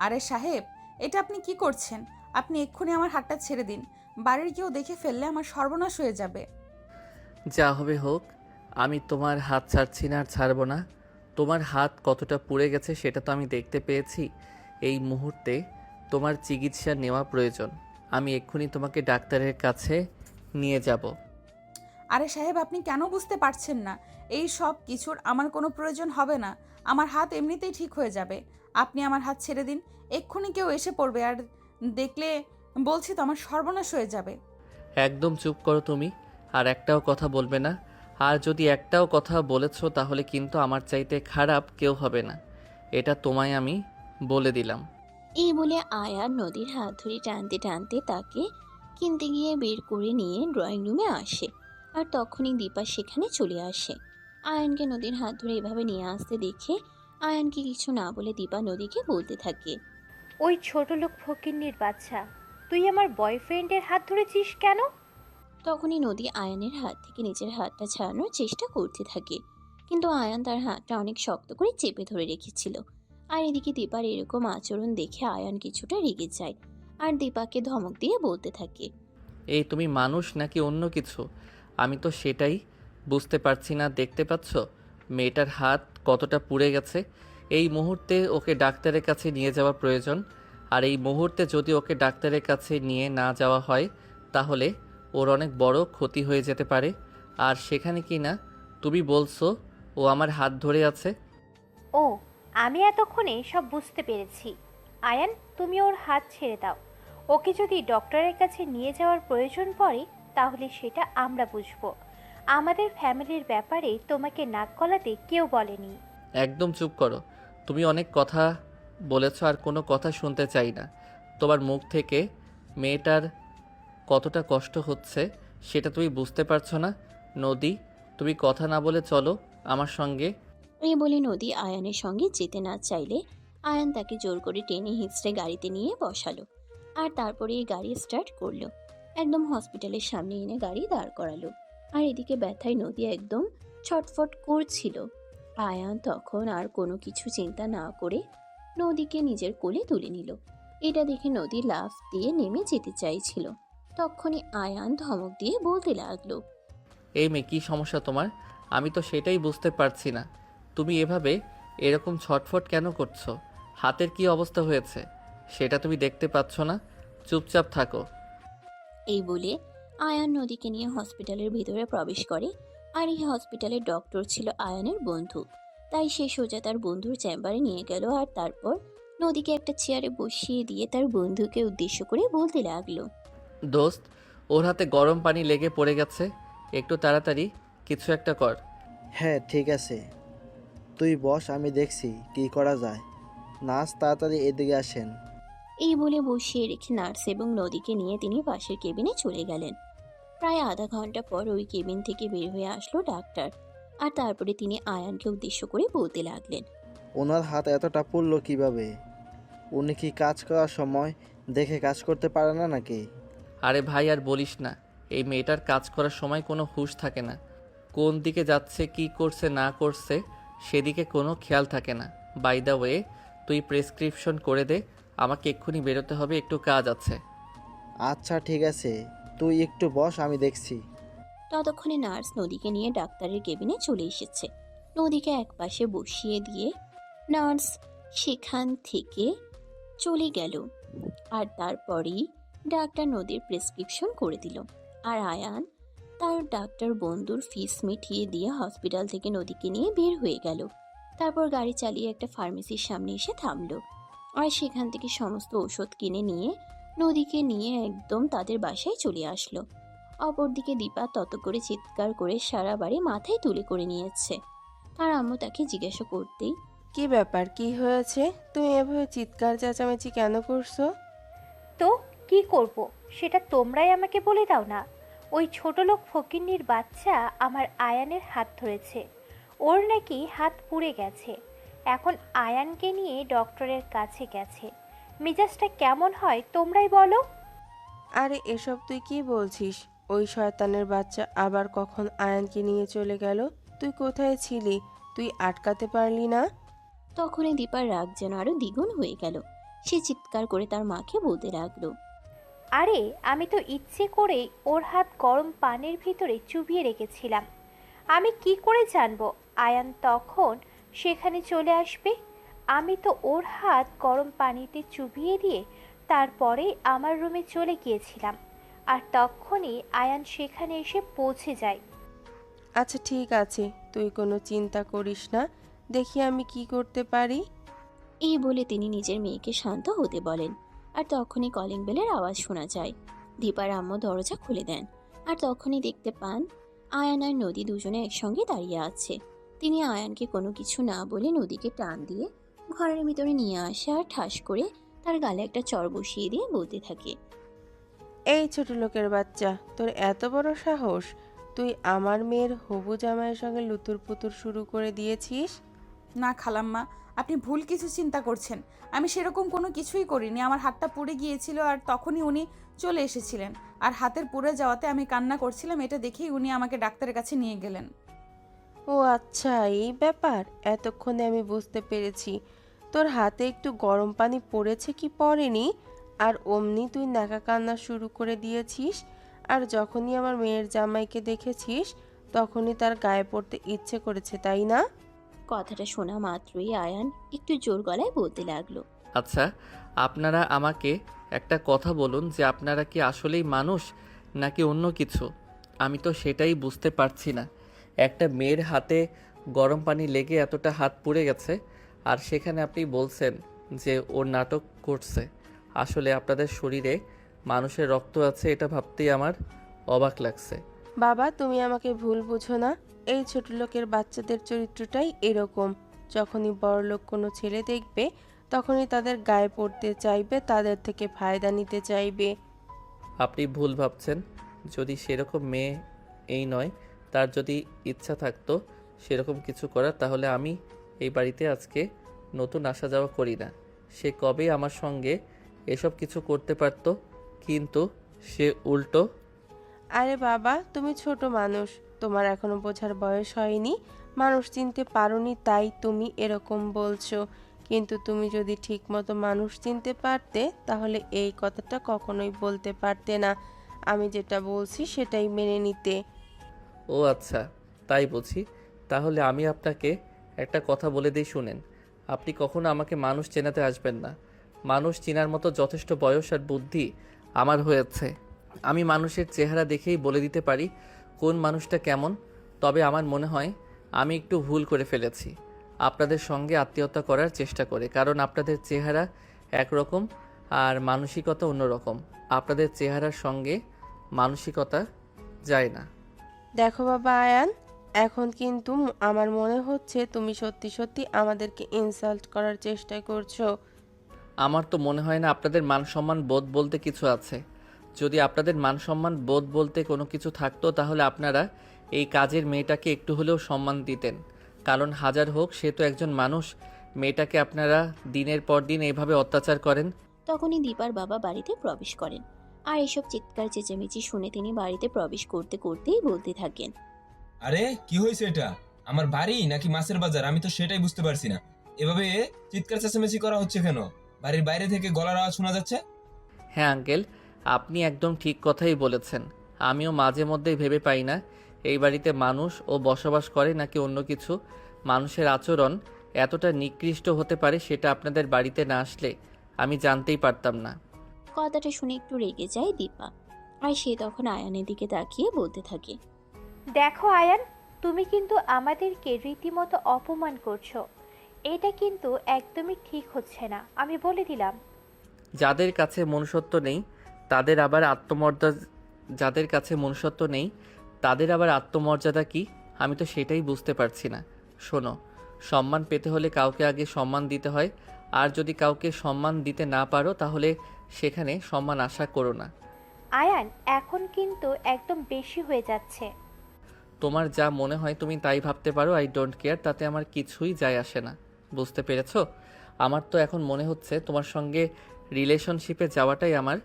আরে সাহেব, এটা আপনি কি করছেন? আপনি এক্ষুনি আমার হাতটা ছেড়ে দিন। বাড়ির কেউ দেখে ফেললে আমার সর্বনাশ হয়ে যাবে। যা হবে হোক, আমি তোমার হাত ছাড়ছি না আর ছাড়বো না। তোমার হাত কতটা পুড়ে গেছে সেটা তো আমি দেখতে পেয়েছি। এই মুহূর্তে তোমার চিকিৎসা নেওয়া প্রয়োজন। আমি এক্ষুনি তোমাকে ডাক্তারের কাছে নিয়ে যাব। আরে সাহেব, আপনি কেন বুঝতে পারছেন না? এই সব কিছুর আমার কোনো প্রয়োজন হবে না। আমার হাত এমনিতেই ঠিক হয়ে যাবে। আপনি আমার হাত ছেড়ে দিন। এক্ষুনি কেউ এসে পড়বে, আর দেখলে বলছি তো আমার সর্বনাশ হয়ে যাবে। একদম চুপ করো তুমি, আর একটাও কথা বলবে না। আর যদি একটাও কথা বলেছো তাহলে কিন্তু আমার চাইতে খারাপ কেউ হবে না, এটা তোমায় আমি বলে দিলাম। এই বলে আয়ান নদীর হাত ধরে টানতে টানতে তাকে কিনতে গিয়ে বের করে নিয়ে ড্রয়িং রুমে আসে। আর তখনই দীপা সেখানে চলে আসে। আয়ানকে নদীর হাত ধরে এভাবে নিয়ে আসতে দেখে আয়ানকে কিছু না বলে দীপা নদীকে বলতে থাকে। ওই ছোট লোক ফকিন্নির বাচ্চা, তুই আমার বয়ফ্রেন্ডের হাত ধরেছিস কেন? তখনই নদী আয়ানের হাত থেকে নিজের হাতটা ছাড়ানোর চেষ্টা করতে থাকে, কিন্তু আয়ান তার হাতটা অনেক শক্ত করে চেপে ধরে রেখেছিল। আর এদিকে দীপার এরকম আচরণ দেখে আয়ান কিছুটা রেগে যায় আর দীপাকে ধমক দিয়ে বলতে থাকে। এই তুমি মানুষ নাকি অন্য কিছু? আমি তো সেটাই বুঝতে পারছি না। দেখতে পাচ্ছ মেয়েটার হাত কতটা পুড়ে গেছে? এই মুহূর্তে ওকে ডাক্তারের কাছে নিয়ে যাওয়া প্রয়োজন। আর এই মুহূর্তে যদি ওকে ডাক্তারের কাছে নিয়ে না যাওয়া হয় তাহলে ওর অনেক বড় ক্ষতি হয়ে যেতে পারে। আর সেখানে কি না তুমি বলছো ও আমার হাত ধরে আছে? ও, আমি এতক্ষণে সব বুঝতে পেরেছি। আয়ান, তুমি ওর হাত ছেড়ে দাও। ওকে যদি ডক্টরের কাছে নিয়ে যাওয়ার প্রয়োজন পড়ে তাহলে সেটা আমরা বুঝবো। আমাদের ফ্যামিলির ব্যাপারে তোমাকে নাক গলাতে কেউ বলেনি। একদম চুপ করো। তুমি অনেক কথা বলেছো আর কোনো কথা শুনতে চাই না। তোমার মুখ থেকে মেয়েটার কতটা কষ্ট হচ্ছে সেটা তুমি বুঝতে পারছো না? নদী, তুমি কথা না বলে চলো আমার সঙ্গে। এই বলে নদী আয়ানের সঙ্গে যেতে না চাইলে আয়ান তাকে জোর করে টেনে হিঁচড়ে গাড়িতে নিয়ে বসালো। আর তারপরে এই গাড়ি স্টার্ট করলো। একদম হসপিটালের সামনে এনে গাড়ি দাঁড় করালো। আর এদিকে ব্যথায় নদী একদম ছটফট করছিল। আয়ান তখন আর কোনো কিছু চিন্তা না করে নদীকে নিজের কোলে তুলে নিল। এটা দেখে নদী লাফ দিয়ে নেমে যেতে চাইছিল। তখনই আয়ান ধমক দিয়ে বলতে লাগলো। এই মেয়ে, কী সমস্যা তোমার? আমি তো সেটাই বুঝতে পারছি না। তুমি এভাবে এরকম ছটফট কেন করছো? হাতের কি অবস্থা হয়েছে সেটা তুমি দেখতে পাচ্ছ না? চুপচাপ থাকো। এই বলে আয়ান নদীকে নিয়ে হসপিটালের ভিতরে প্রবেশ করে। আর এই হসপিটালের ডক্টর ছিল আয়ানের বন্ধু। তাই সে সোজা তার বন্ধুর চেম্বারে নিয়ে গেল আর তারপর নদীকে একটা চেয়ারে বসিয়ে দিয়ে তার বন্ধুকে উদ্দেশ্য করে বলতে লাগলো। দোস্ত, ওর হাতে গরম পানি লেগে পড়ে গেছে, একটু তাড়াতাড়ি কিছু একটা কর। হ্যাঁ ঠিক আছে, তুই বস, আমি দেখছি কি করা যায়। নার্স তাড়াতাড়ি এদিকে আসেন। এই বলে বসিয়ে রেখে নার্স এবং নদীকে নিয়ে তিনি পাশের কেবিনে চলে গেলেন। প্রায় আধা ঘন্টা পর ওই কেবিন থেকে বের হয়ে আসলো ডাক্তার। আর তারপরে তিনি আয়ানকে উদ্দেশ্য করে বলতে লাগলেন। ওনার হাত এতটা পুড়ল কিভাবে? উনি কি কাজ করার সময় দেখে কাজ করতে পারে না নাকি? আরে ভাই আর বলিস না, এই মেয়েটার কাজ করার সময় কোনো হুঁশ থাকে না। কোন দিকে যাচ্ছে, কি করছে না করছে সেদিকে কোনো খেয়াল থাকে না। বাই দ্য ওয়ে, তুই প্রেসক্রিপশন করে দে, আমাকে এক্ষুনি বেরোতে হবে, একটু কাজ আছে। আচ্ছা ঠিক আছে, তুই একটু বস, আমি দেখছি। ততক্ষণে নার্স নদীকে নিয়ে ডাক্তারের কেবিনে চলে এসেছে। নদীকে একপাশে বসিয়ে দিয়ে নার্স সেখান থেকে চলে গেল। আর তারপরেই ডাক্তার নদীর প্রেসক্রিপশন করে দিল। আর আয়ান তার ডাক্তার বন্ধুর ফিস মিটিয়ে দিয়ে হসপিটাল থেকে নদীকে নিয়ে বের হয়ে গেল। তারপর গাড়ি চালিয়ে একটা ফার্মেসির সামনে এসে থামলো। আর সেখান থেকে সমস্ত ওষুধ কিনে নিয়ে নদীকে নিয়ে একদম তাদের বাসায় চলে আসলো। অপরদিকে দীপা তত করে চিৎকার করে সারা বাড়ি মাথায় তুলে করে নিয়েছে। তার আম্মু তাকে জিজ্ঞাসা করতেই, কি ব্যাপার, কি হয়েছে? তুমি এভাবে চিৎকার চেঁচামেচি কেন করছো? তো কি করব সেটা তোমরাই আমাকে বলে দাও না। ওই ছোট লোক ফকিন্নির বাচ্চা আমার আয়ানের হাত ধরেছে। ওর নাকি হাত পুড়ে গেছে। এখন আয়ানকে নিয়ে ডক্টরের কাছে গেছে। মেজাজটা কেমন হয় তোমরাই বলো। আরে এসব তুই কি বলছিস? ওই শয়তানের বাচ্চা আবার কখন আয়ানকে নিয়ে চলে গেল? তুই কোথায় ছিলি? তুই আটকাতে পারলি না? তখনই দীপার রাগ যেন আরো দ্বিগুণ হয়ে গেল। সে চিৎকার করে তার মাকে বলতে লাগলো, আরে আমি তো ইচ্ছে করেই ওর হাত গরম পানির ভিতরে চুবিয়ে রেখেছিলাম। আমি কি করে জানবো আয়ান তখন সেখানে চলে আসবে? আমি তো ওর হাত গরম পানিতে চুবিয়ে দিয়ে তারপরে আমার রুমে চলে গিয়েছিলাম, আর তখনই আয়ান সেখানে এসে পৌঁছে যায়। আচ্ছা ঠিক আছে, তুই কোনো চিন্তা করিস না, দেখি আমি কি করতে পারি। এই বলে তিনি নিজের মেয়েকে শান্ত হতে বলেন। আর তখনই কলিং বেলের আওয়াজ শোনা যায়। দীপার আম্মু দরজা খুলে দেন। আর তখনই দেখতে পান আয়ান আর নদী দুজনে একসঙ্গে দাঁড়িয়ে আছে। তিনি আয়ানকে কোনো কিছু না বলে নদীকে টান দিয়ে ঘরের ভিতরে নিয়ে আসে আর ঠাস করে তার গালে একটা চর বসিয়ে দিয়ে বলতে থাকে, এই ছোট লোকের বাচ্চা, তোর এত বড় সাহস, তুই আমার মেয়ের হবু জামাইয়ের সঙ্গে লুতুর পুতুর শুরু করে দিয়েছিস? না খালাম্মা, আপনি ভুল কিছু চিন্তা করছেন। আমি সেরকম কোনো কিছুই করিনি। আমার হাতটা পুড়ে গিয়েছিল আর তখনই উনি চলে এসেছিলেন। আর হাতের পুড়ে যাওয়াতে আমি কান্না করছিলাম, এটা দেখেই উনি আমাকে ডাক্তারের কাছে নিয়ে গেলেন। ও আচ্ছা, এই ব্যাপার। এতক্ষণে আমি বুঝতে পেরেছি, তোর হাতে একটু গরম পানি পড়েছে কি পড়েনি, আর অমনি তুই নাকা কান্না শুরু করে দিয়েছিস। আর যখনই আমার মেয়ের জামাইকে দেখেছিস তখনই তার গায়ে পড়তে ইচ্ছে করেছে, তাই না? কথাটা শোনা মাত্রই আয়ান একটু জোর গলায় বলতে লাগলো, আচ্ছা, আপনারা আমাকে একটা কথা বলুন যে আপনারা কি আসলেই মানুষ নাকি অন্য কিছু? আমি তো সেটাই বুঝতে পারছি না। একটা মেয়ের হাতে গরম পানি লেগে এতটা হাত পুড়ে গেছে, আর সেখানে আপনি বলছেন যে ওর নাটক করছে। আসলে আপনাদের শরীরে মানুষের রক্ত আছে, এটা ভাবতেই আমার অবাক লাগছে। বাবা, তুমি আমাকে ভুল বুঝো না। এই ছোট লোকের বাচ্চাদের চরিত্রটাই এরকম। যখনই বড়লোক কোনো ছেলে দেখবে তখনই তাদের গায়ে পড়তে চাইবে, তাদের থেকে ফায়দা নিতে চাইবে। আপনি ভুল ভাবছেন। যদি সেরকম মেয়ে এই নয়, তার যদি ইচ্ছা থাকতো সেরকম কিছু করার, তাহলে আমি এই বাড়িতে আজকে নতুন আসা যাওয়া করি না। সে কবে আমার সঙ্গে এসব কিছু করতে পারতো, কিন্তু সে উল্টো। আরে বাবা, তুমি ছোট মানুষ, তোমার এখনো বোঝার বয়স হয়নি, মানুষ চিনতে পারোনি তাই তুমি এরকম বলছো। কিন্তু তুমি যদি ঠিকমতো মানুষ চিনতে পারতে তাহলে এই কথাটা কখনোই বলতে পারতে না। আমি যেটা বলছি সেটাই মেনে নিতে। ও আচ্ছা, তাই বুঝি। তাহলে আমি আপনাকে একটা কথা বলে দিই, শুনেন। আপনি কখনো আমাকে মানুষ চেনাতে আসবেন না। মানুষ চেনার মতো যথেষ্ট বয়স আর বুদ্ধি আমার হয়েছে। আমি মানুষের চেহারা দেখেই বলে দিতে পারি কোন মানুষটা কেমন। তবে আমার মনে হয় আমি একটু ভুল করে ফেলেছি আপনাদের সঙ্গে আত্মীয়তা করার চেষ্টা করে, কারণ আপনাদের চেহারা একরকম আর মানসিকতা অন্যরকম। আপনাদের চেহারার সঙ্গে মানসিকতা যায় না। দেখো বাবা আয়ান, এখন কিন্তু আমার মনে হচ্ছে তুমি সত্যি সত্যি আমাদেরকে ইনসাল্ট করার চেষ্টা করছো। আমার তো মনে হয় না আপনাদের মান সম্মান বোধ বলতে কিছু আছে। যদি আপনাদের মান সম্মান বোধ বলতে কোনো কিছু থাকতো তাহলে আপনারা এই কাজের মেয়েটাকে একটু হলেও সম্মান দিতেন। কারণ হাজার হোক সে তো একজন মানুষ। মেয়েটাকে আপনারা দিনের পর দিন এইভাবে অত্যাচার করেন। তখনই দীপার বাবা বাড়িতে প্রবেশ করেন। আর এসব চিৎকার চেঁচামেচি শুনে তিনি বাড়িতে প্রবেশ করতে করতেই বলতে থাকেন, আরে কি হয়েছে এটা? আমার বাড়ি নাকি মাছের বাজার, আমি তো সেটাই বুঝতে পারছি না। এভাবে চিৎকার চেঁচামেচি করা হচ্ছে কেন? বাড়ির বাইরে থেকে গলার আওয়াজ শোনা যাচ্ছে। হ্যাঁ আঙ্কেল, আপনি একদম ঠিক কথাই বলেছেন। আমিও মাঝে মধ্যেই ভেবে পাই না এই বাড়িতে মানুষ ও বসবাস করে নাকি অন্য কিছু। মানুষের আচরণ এতটা নিকৃষ্ট হতে পারে সেটা আপনাদের বাড়িতে না আসলে আমি জানতেই পারতাম না। কথাটা শুনে একটু রেগে যায় দীপা। আর সে তখন আয়ানের দিকে তাকিয়ে বলতে থাকে, দেখো আয়ান, তুমি কিন্তু আমাদেরকে রীতিমতো অপমান করছো। এটা কিন্তু একদমই ঠিক হচ্ছে না, আমি বলে দিলাম। যাদের কাছে মনুষ্যত্ব নেই তাদের আবার আত্মমর্যাদা কি, আমি তো সেটাই বুঝতে পারছি না। শোনো, সম্মান পেতে হলে কাউকে আগে সম্মান দিতে হয়। আর যদি কাউকে সম্মান দিতে না পারো তাহলে সেখানে সম্মান আশা করো না। আয়ান, এখন কিন্তু একদম বেশি হয়ে যাচ্ছে। তোমার যা মনে হয় তুমি তাই ভাবতে পারো, আই ডোন্ট কেয়ার, তাতে আমার কিছুই যায় আসে না। বুঝতে পেরেছো? আমার তো এখন মনে হচ্ছে তোমার সঙ্গে রিলেশনশিপে যাওয়াটাই আমার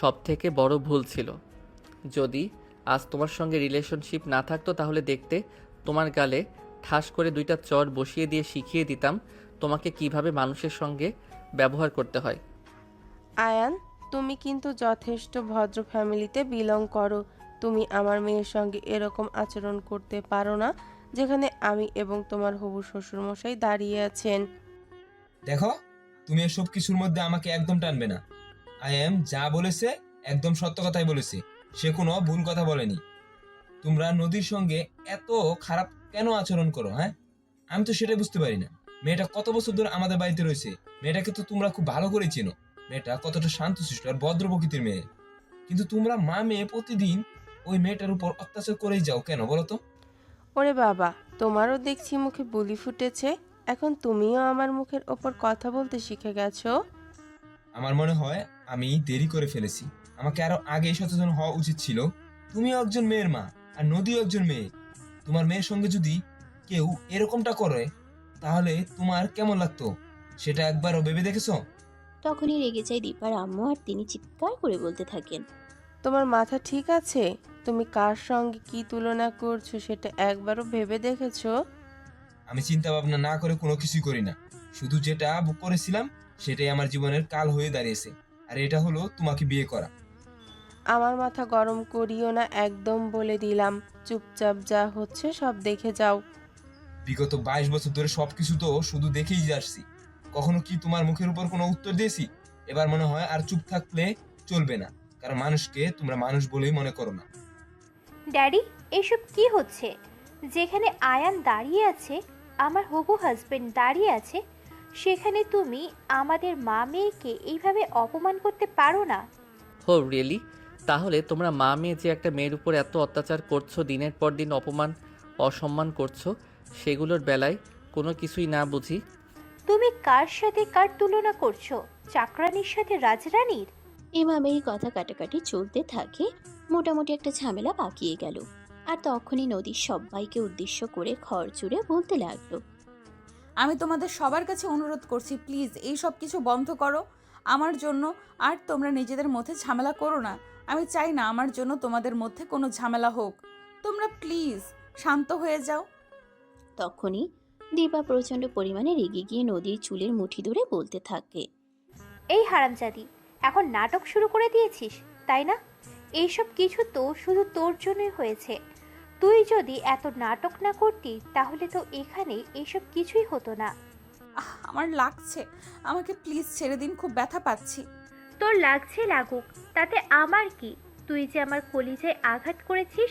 সবথেকে বড় ভুল ছিল। যদি আজ তোমার সঙ্গে রিলেশনশিপ না থাকতো তাহলে দেখতে তোমার গালে ঠাস করে 2টা চড় বসিয়ে দিয়ে শিখিয়ে দিতাম তোমাকে কিভাবে মানুষের সঙ্গে ব্যবহার করতে হয়। আয়ান, তুমি কিন্তু যথেষ্ট ভদ্র ফ্যামিলিতে বিলং করো। তুমি আমার মেয়ের সঙ্গে এরকম আচরণ করতে পারো না, যেখানে আমি এবং তোমার হবু শ্বশুরমশাই দাঁড়িয়ে আছেন। দেখো, তুমি এসব কিছুর মধ্যে আমাকে একদম টানবে না। আই এম যা বলেছে একদম সত্য কথাই বলেছে, সে কোনো ভুল কথা বলেনি। তোমরা নদীর সঙ্গে এত খারাপ কেন আচরণ করো? হ্যাঁ, আমি তো সেটাই বুঝতে পারি না। মেয়েটা কত বছর ধরে আমাদের বাড়িতে রয়েছে, মেয়েটাকে তো তোমরা খুব ভালো করে চেনো। মেয়েটা কতটা শান্তশিষ্ট আর ভদ্র প্রকৃতির মেয়ে, কিন্তু তোমরা মা মেয়ে প্রতিদিন ওই মেয়েটার উপর অত্যাচার করেই যাও কেন বলো তো? ওরে বাবা, তোমারও দেখছি মুখে বুলি ফুটেছে। এখন তুমিও আমার মুখের ওপর কথা বলতে শিখে গেছো। আমার মনে হয় আমি দেরি করে ফেলেছি, আমাকে আরো আগেই সচেতন হওয়া উচিত ছিল। তুমিও একজন মেয়ের মা, আর নদীও একজন মেয়ে। তোমার মেয়ের সঙ্গে যদি কেউ এরকমটা করে তাহলে তোমার কেমন লাগতো সেটা একবারও ভেবে দেখেছো? তখনই রেগে যায় দীপার আম্মু আর তিনি চিৎকার করে বলতে থাকেন। তোমার মাথা ঠিক আছে? তুমি কার সঙ্গে কি তুলনা করছো সেটা একবারও ভেবে দেখেছো? আমি চিন্তা ভাবনা না করে কোনো কিছুই করি না, শুধু যেটা করেছিলাম সেটাই আমার জীবনের কাল হয়ে দাঁড়িয়েছে, আর এটা হলো তোমাকে বিয়ে করা। আমার মাথা গরম করিও না, একদম বলে দিলাম। চুপচাপ যা হচ্ছে সব দেখে যাও। বিগত 22 বছর ধরে সবকিছু তো শুধু দেখেই আসছি, কখনো কি তোমার মুখের উপর কোনো উত্তর দিয়েছি? এবার মনে হয় আর চুপ থাকলে চলবে না, কারণ মানুষকে তোমরা মানুষ বলেই মনে করো না। ড্যাডি, এসব কি হচ্ছে? যেখানে আয়ান দাঁড়িয়ে আছে, আমার হবু হাজবেন্ড দাঁড়িয়ে আছে, সেখানে তুমি আমাদের মা মেয়েকে এইভাবে অপমান করতে পারো না। হো রিয়েলি? তাহলে তোমরা মা মেয়ে যে একটা মেয়ের উপর এত অত্যাচার করছো, দিনের পর দিন অপমান অসম্মান করছো, সেগুলোর বেলায় কোনো কিছুই না বুঝি? তুমি কার সাথে কার তুলনা করছো? চাকরানির সাথে রাজরানীর? এভাবেই কথা কাটাকাটি চলতে থাকে। মোটামুটি একটা ঝামেলা পাকিয়ে গেল। আর তখনই নদীর সবাইকে উদ্দেশ্য করে খড় চুড়ে বলতে লাগলো। আমি তোমাদের সবার কাছে অনুরোধ করছি, প্লিজ এই সব কিছু বন্ধ করো আমার জন্য। আর তোমরা নিজেদের মধ্যে ঝামেলা করো না। আমি চাই না আমার জন্য তোমাদের মধ্যে কোনো ঝামেলা হোক। তোমরা প্লিজ শান্ত হয়ে যাও। তখনই দীপা প্রচণ্ড পরিমাণে রেগে গিয়ে নদীর চুলের মুঠি ধরে বলতে থাকে। এই হারামজাদি, এখন নাটক শুরু করে দিয়েছিস, তাই না? এইসব কিছু তো শুধু তোর জন্যই হয়েছে। তুই যদি এত নাটক না করতি তাহলে তো এখানে এইসব কিছুই হতো না। আমার লাগছে, আমাকে প্লিজ ছেড়ে দিন, খুব ব্যথা পাচ্ছি। তোর লাগছে লাগুক, তাতে আমার কি? তুই যে আমার কলিজায় আঘাত করেছিস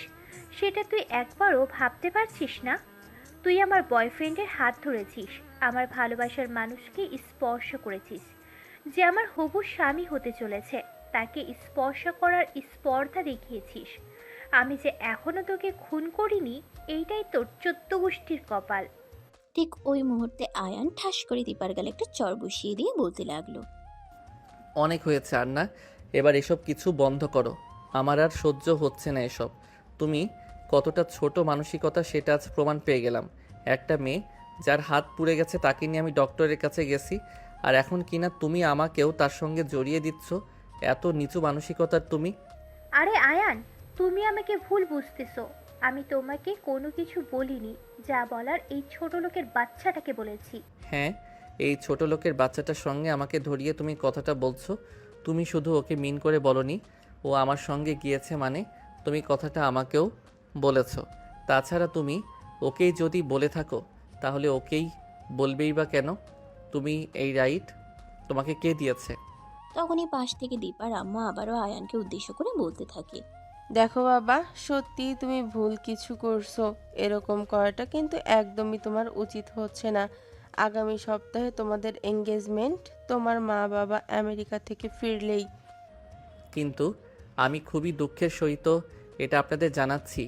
সেটা তুই একবারও ভাবতে পারছিস না? তুই আমার বয়ফ্রেন্ডের হাত ধরেছিস, আমার ভালোবাসার মানুষকে স্পর্শ করেছিস, যে আমার হবু স্বামী হতে চলেছে তাকে স্পর্শ করার স্পর্ধা দেখিয়েছিস। আমি যে এখনো তোকে খুন করিনি, এইটাই তোর 14 গোষ্ঠীর কপাল। ঠিক ওই মুহূর্তে আয়ান ঠাস করে দীপার গালে একটা চর বসিয়ে দিয়ে বলতে লাগলো। অনেক হয়েছে আর না, এবার এসব কিছু বন্ধ করো। আমার আর সহ্য হচ্ছে না এসব। তুমি কতটা ছোট মানসিকতা সেটা আজ প্রমাণ পেয়ে গেলাম। একটা মেয়ে যার হাত পুড়ে গেছে তাকে নিয়ে আমি ডক্টরের কাছে গেছি, আর এখন কিনা তুমি আমাকেও তার সঙ্গে জড়িয়ে দিচ্ছ। এত নিচু মানসিকতার তুমি! আরে আয়ান, তুমি আমাকে ভুল বুঝতেছো। আমি তোমাকে কোনো কিছু বলিনি, যা বলার এই ছোট লোকের বাচ্চাটাকে বলেছি। হ্যাঁ, এই ছোট লোকের বাচ্চাটার সঙ্গে আমাকে ধরিয়ে তুমি কথাটা বলছো। তুমি শুধু ওকে মিন করে বলনি, ও আমার সঙ্গে গিয়েছে মানে তুমি কথাটা আমাকেও বলেছো। তাছাড়া তুমি ওকেই যদি বলে থাকো তাহলে ওকেই বলবেই বা কেন? তুমি এই রাইট তোমাকে কে দিয়েছে? তখনই পাশ থেকে দীপার আম্মা আবারও আয়ানকে উদ্দেশ্য করে বলতে থাকে। দেখো বাবা, সত্যি তুমি ভুল কিছু করছো। এরকম করাটা কিন্তু একদমই তোমার উচিত হচ্ছে না। আগামী সপ্তাহে তোমাদের এঙ্গেজমেন্ট, তোমার মা বাবা আমেরিকা থেকে ফিরলেই। কিন্তু আমি খুবই দুঃখের সহিত এটা আপনাদের জানাচ্ছি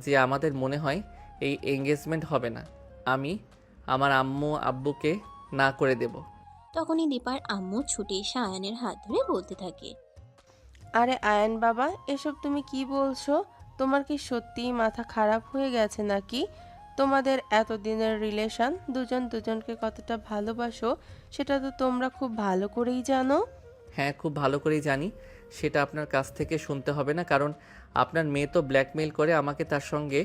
যে আমাদের মনে হয় এই এঙ্গেজমেন্ট হবে না। আমি আমার আম্মু আব্বুকে না করে দেব। তখনই দীপার আম্মু ছুটে এসে আয়ানের হাত ধরে বলতে থাকে। আরে আয়ান বাবা, এসব তুমি কি বলছো? তোমার কি সত্যিই মাথা খারাপ হয়ে গেছে নাকি? তোমাদের এতদিনের রিলেশন, দুজন দুজনকে কতটা ভালোবাসো সেটা তো তোমরা খুব ভালো করেই জানো। হ্যাঁ, খুব ভালো করেই জানি। সেটা আপনার কাছ থেকে শুনতে হবে না, কারণ আপনার মেয়ে তো ব্ল্যাকমেইল করে আমাকে তার সঙ্গে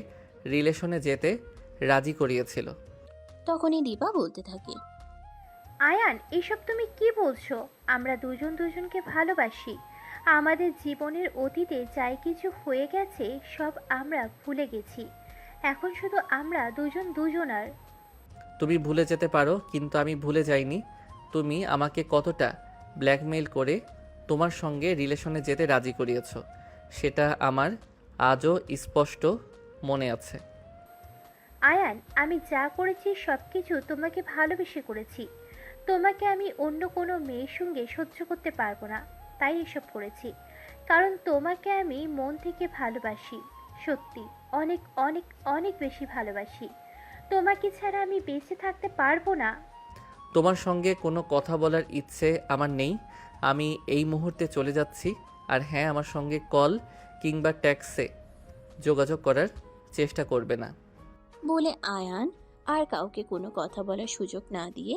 রিলেশনে যেতে রাজি করিয়েছিল। তখনই দীপা বলতে থাকে। আয়ান, এসব তুমি কি বলছো? আমরা দুজন দুজনকে ভালোবাসি। আমাদের জীবনের অতীতে যাই কিছু হয়ে গেছে সব আমরা ভুলে গেছি। এখন শুধু আমরা দুজন দুজনার। তুমি ভুলে যেতে পারো, কিন্তু আমি ভুলে যাইনি তুমি আমাকে কতটা ব্ল্যাকমেইল করে তোমার সঙ্গে রিলেশনে যেতে রাজি করিয়েছো। সেটা আমার আজও স্পষ্ট মনে আছে। আয়ান, আমি যা করেছি সব কিছু তোমাকে ভালোবেসে করেছি। তোমাকে আমি অন্য কোনো মেয়ের সঙ্গে সহ্য করতে পারবো না, তাই এসব করেছি। কারণ তোমাকে আমি মন থেকে ভালোবাসি, সত্যি অনেক অনেক অনেক বেশি ভালোবাসি। তোমাকে ছাড়া আমি বেঁচে থাকতে পারবো না। তোমার সঙ্গে কোনো কথা বলার ইচ্ছে আমার নেই। আমি এই মুহূর্তে চলে যাচ্ছি। আর হ্যাঁ, আমার সঙ্গে কল কিংবা ট্যাক্সে যোগাযোগ করার চেষ্টা করবে না। বলে আয়ান আর কাউকে কোনো কথা বলার সুযোগ না দিয়ে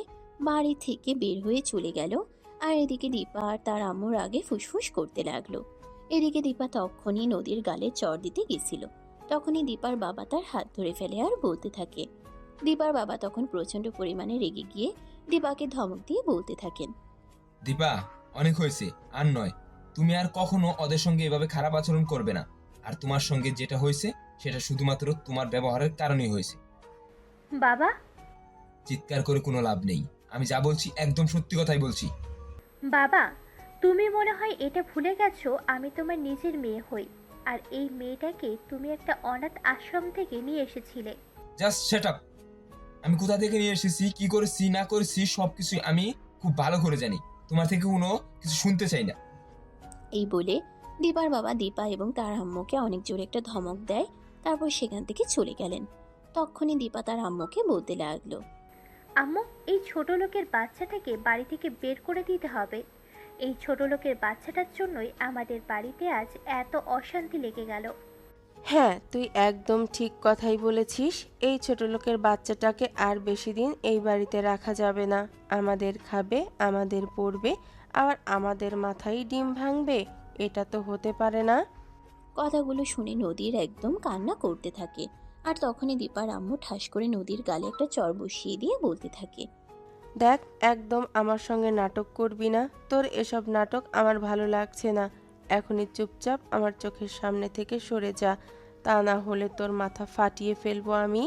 বাড়ি থেকে বের হয়ে চলে গেল। আর এদিকে দীপা আর তার আম্মুর আগে ফুসফুস করতে লাগলো। এদিকে দীপা তখনই নদীর গালে চড় দিতে গেছিল। তখনই দীপার বাবা তার হাত ধরে ফেলে আর বলতে থাকে। দীপার বাবা তখন প্রচন্ড পরিমাণে রেগে গিয়ে দীপাকে ধমক দিয়ে বলতে থাকেন। দীপা, অনেক হয়েছে, আর নয়। তুমি আর কখনো ওদের সঙ্গে এভাবে খারাপ আচরণ করবে না। আর তোমার সঙ্গে যেটা হয়েছে সেটা শুধুমাত্র তোমার ব্যবহারের কারণেই হয়েছে। বাবা, চিৎকার করে কোনো লাভ নেই। আমি যা বলছি একদম সত্যি কথাই বলছি। বাবা, তুমি মনে হয় এটা ভুলে গেছো আমি তোমার নিজের মেয়ে হই। আর এই মেয়েটাকে তুমি একটা অনাথ আশ্রম থেকে নিয়ে এসেছিলে। Just set up. আমি কোথা থেকে নিয়ে এসেছি, কি করেছি না করেছি সবকিছু আমি খুব ভালো করে জানি। তোমার থেকে কোনো কিছু শুনতে চাই না। এই বলে দীপার বাবা দীপা এবং তার আম্মুকে অনেক জোরে একটা ধমক দেয়। তারপর সেখান থেকে চলে গেলেন। তখনই দীপা তার আম্মুকে বলতে লাগলো। আম্মু, এই ছোট লোকের বাচ্চাটাকে বাড়ি থেকে বের করে দিতে হবে। এই ছোট লোকের বাচ্চাটার জন্যই আমাদের বাড়িতে আজ এত অশান্তি লেগে গেল। হ্যাঁ, তুই একদম ঠিক কথাই বলেছিস। এই ছোট লোকের বাচ্চাটাকে আর বেশি দিন এই বাড়িতে রাখা যাবে না। আমাদের খাবে, আমাদের পড়বে, আবার আমাদের মাথায় ডিম ভাঙবে। এটা তো হতে পারে না। কথাগুলো শুনে নদীর একদম কান্না করতে থাকে। আর তখনই দীপার আম্মু ঠাস করে নদীর গালে একটা চড় বসিয়ে দিয়ে বলতে থাকে। দেখ, একদম আমার সঙ্গে নাটক করবি না। তোর এসব নাটক আমার ভালো লাগছে না। এখনই চুপচাপ আমার চোখের সামনে থেকে সরে যা, তা না হলে তোর মাথা ফাটিয়ে ফেলবো আমি।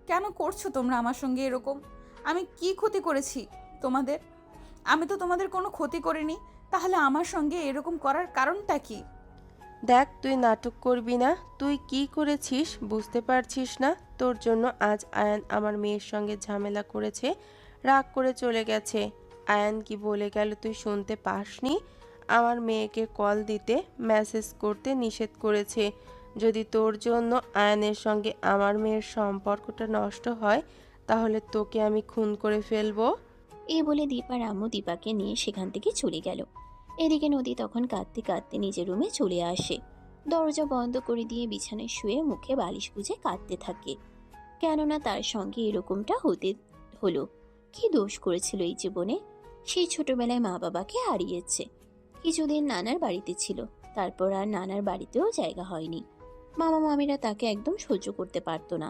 কেন করছো তোমরা আমার সঙ্গে এরকম? আমি কি ক্ষতি করেছি তোমাদের? আমি তো তোমাদের কোনো ক্ষতি করিনি। তাহলে আমার সঙ্গে এরকম করার কারণটা কি? দেখ, তুই নাটক করবি না। তুই কি করেছিস বুঝতে পারছিস না? তোর জন্য আজ আয়ান আমার মেয়ের সঙ্গে ঝামেলা করেছে, রাগ করে চলে গেছে। আয়ান কি বলে গেল তুই শুনতে পাসনি? আমার মেয়েকে কল দিতে, মেসেজ করতে নিষেধ করেছে। যদি তোর জন্য আয়ানের সঙ্গে আমার মেয়ের সম্পর্কটা নষ্ট হয়, তাহলে তোকে আমি খুন করে ফেলবো। এই বলে দীপার আম্মু দীপাকে নিয়ে সেখান থেকে চলে গেল। এদিকে নদী তখন কাঁদতে কাঁদতে নিজের রুমে চলে আসে। দরজা বন্ধ করে দিয়ে বিছানায় শুয়ে মুখে বালিশ গুজে কাঁদতে থাকে। কেননা তার সঙ্গে এরকমটা হতে হলো। কি দোষ করেছিল এই জীবনে? সেই ছোটবেলায় মা বাবাকে হারিয়েছে। কিছুদিন নানার বাড়িতে ছিল, তারপর আর নানার বাড়িতেও জায়গা হয়নি। মামা মামিরা তাকে একদম সহ্য করতে পারতো না,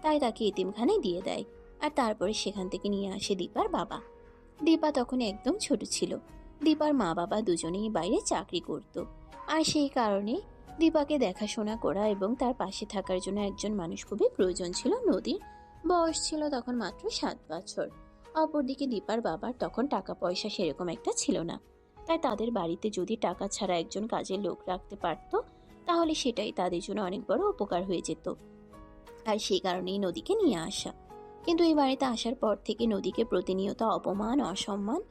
তাই তাকে এতিমখানায় দিয়ে দেয়। আর তারপরে সেখান থেকে নিয়ে আসে দীপার বাবা। দীপা তখন একদম ছোট ছিল। দীপার মা বাবা দুজনেই বাইরে চাকরি করত। আর সেই কারণে দীপাকে দেখাশোনা করা এবং তার পাশে থাকার জন্য একজন মানুষ খুবই প্রয়োজন ছিল। নদীর বয়স ছিল তখন মাত্র 7 বছর। অপরদিকে দীপার বাবার তখন টাকা পয়সা সেরকম একটা ছিল না, তাই তাদের বাড়িতে যদি টাকা ছাড়া একজন কাজের লোক রাখতে পারতো, তাহলে সেটাই তাদের জন্য অনেক বড় উপকার হয়ে যেত। আর সেই কারণেই নদীকে নিয়ে আসা। কিন্তু এই বাড়িতে আসার পর থেকে নদীকে প্রতিনিয়ত অপমান, অসম্মান,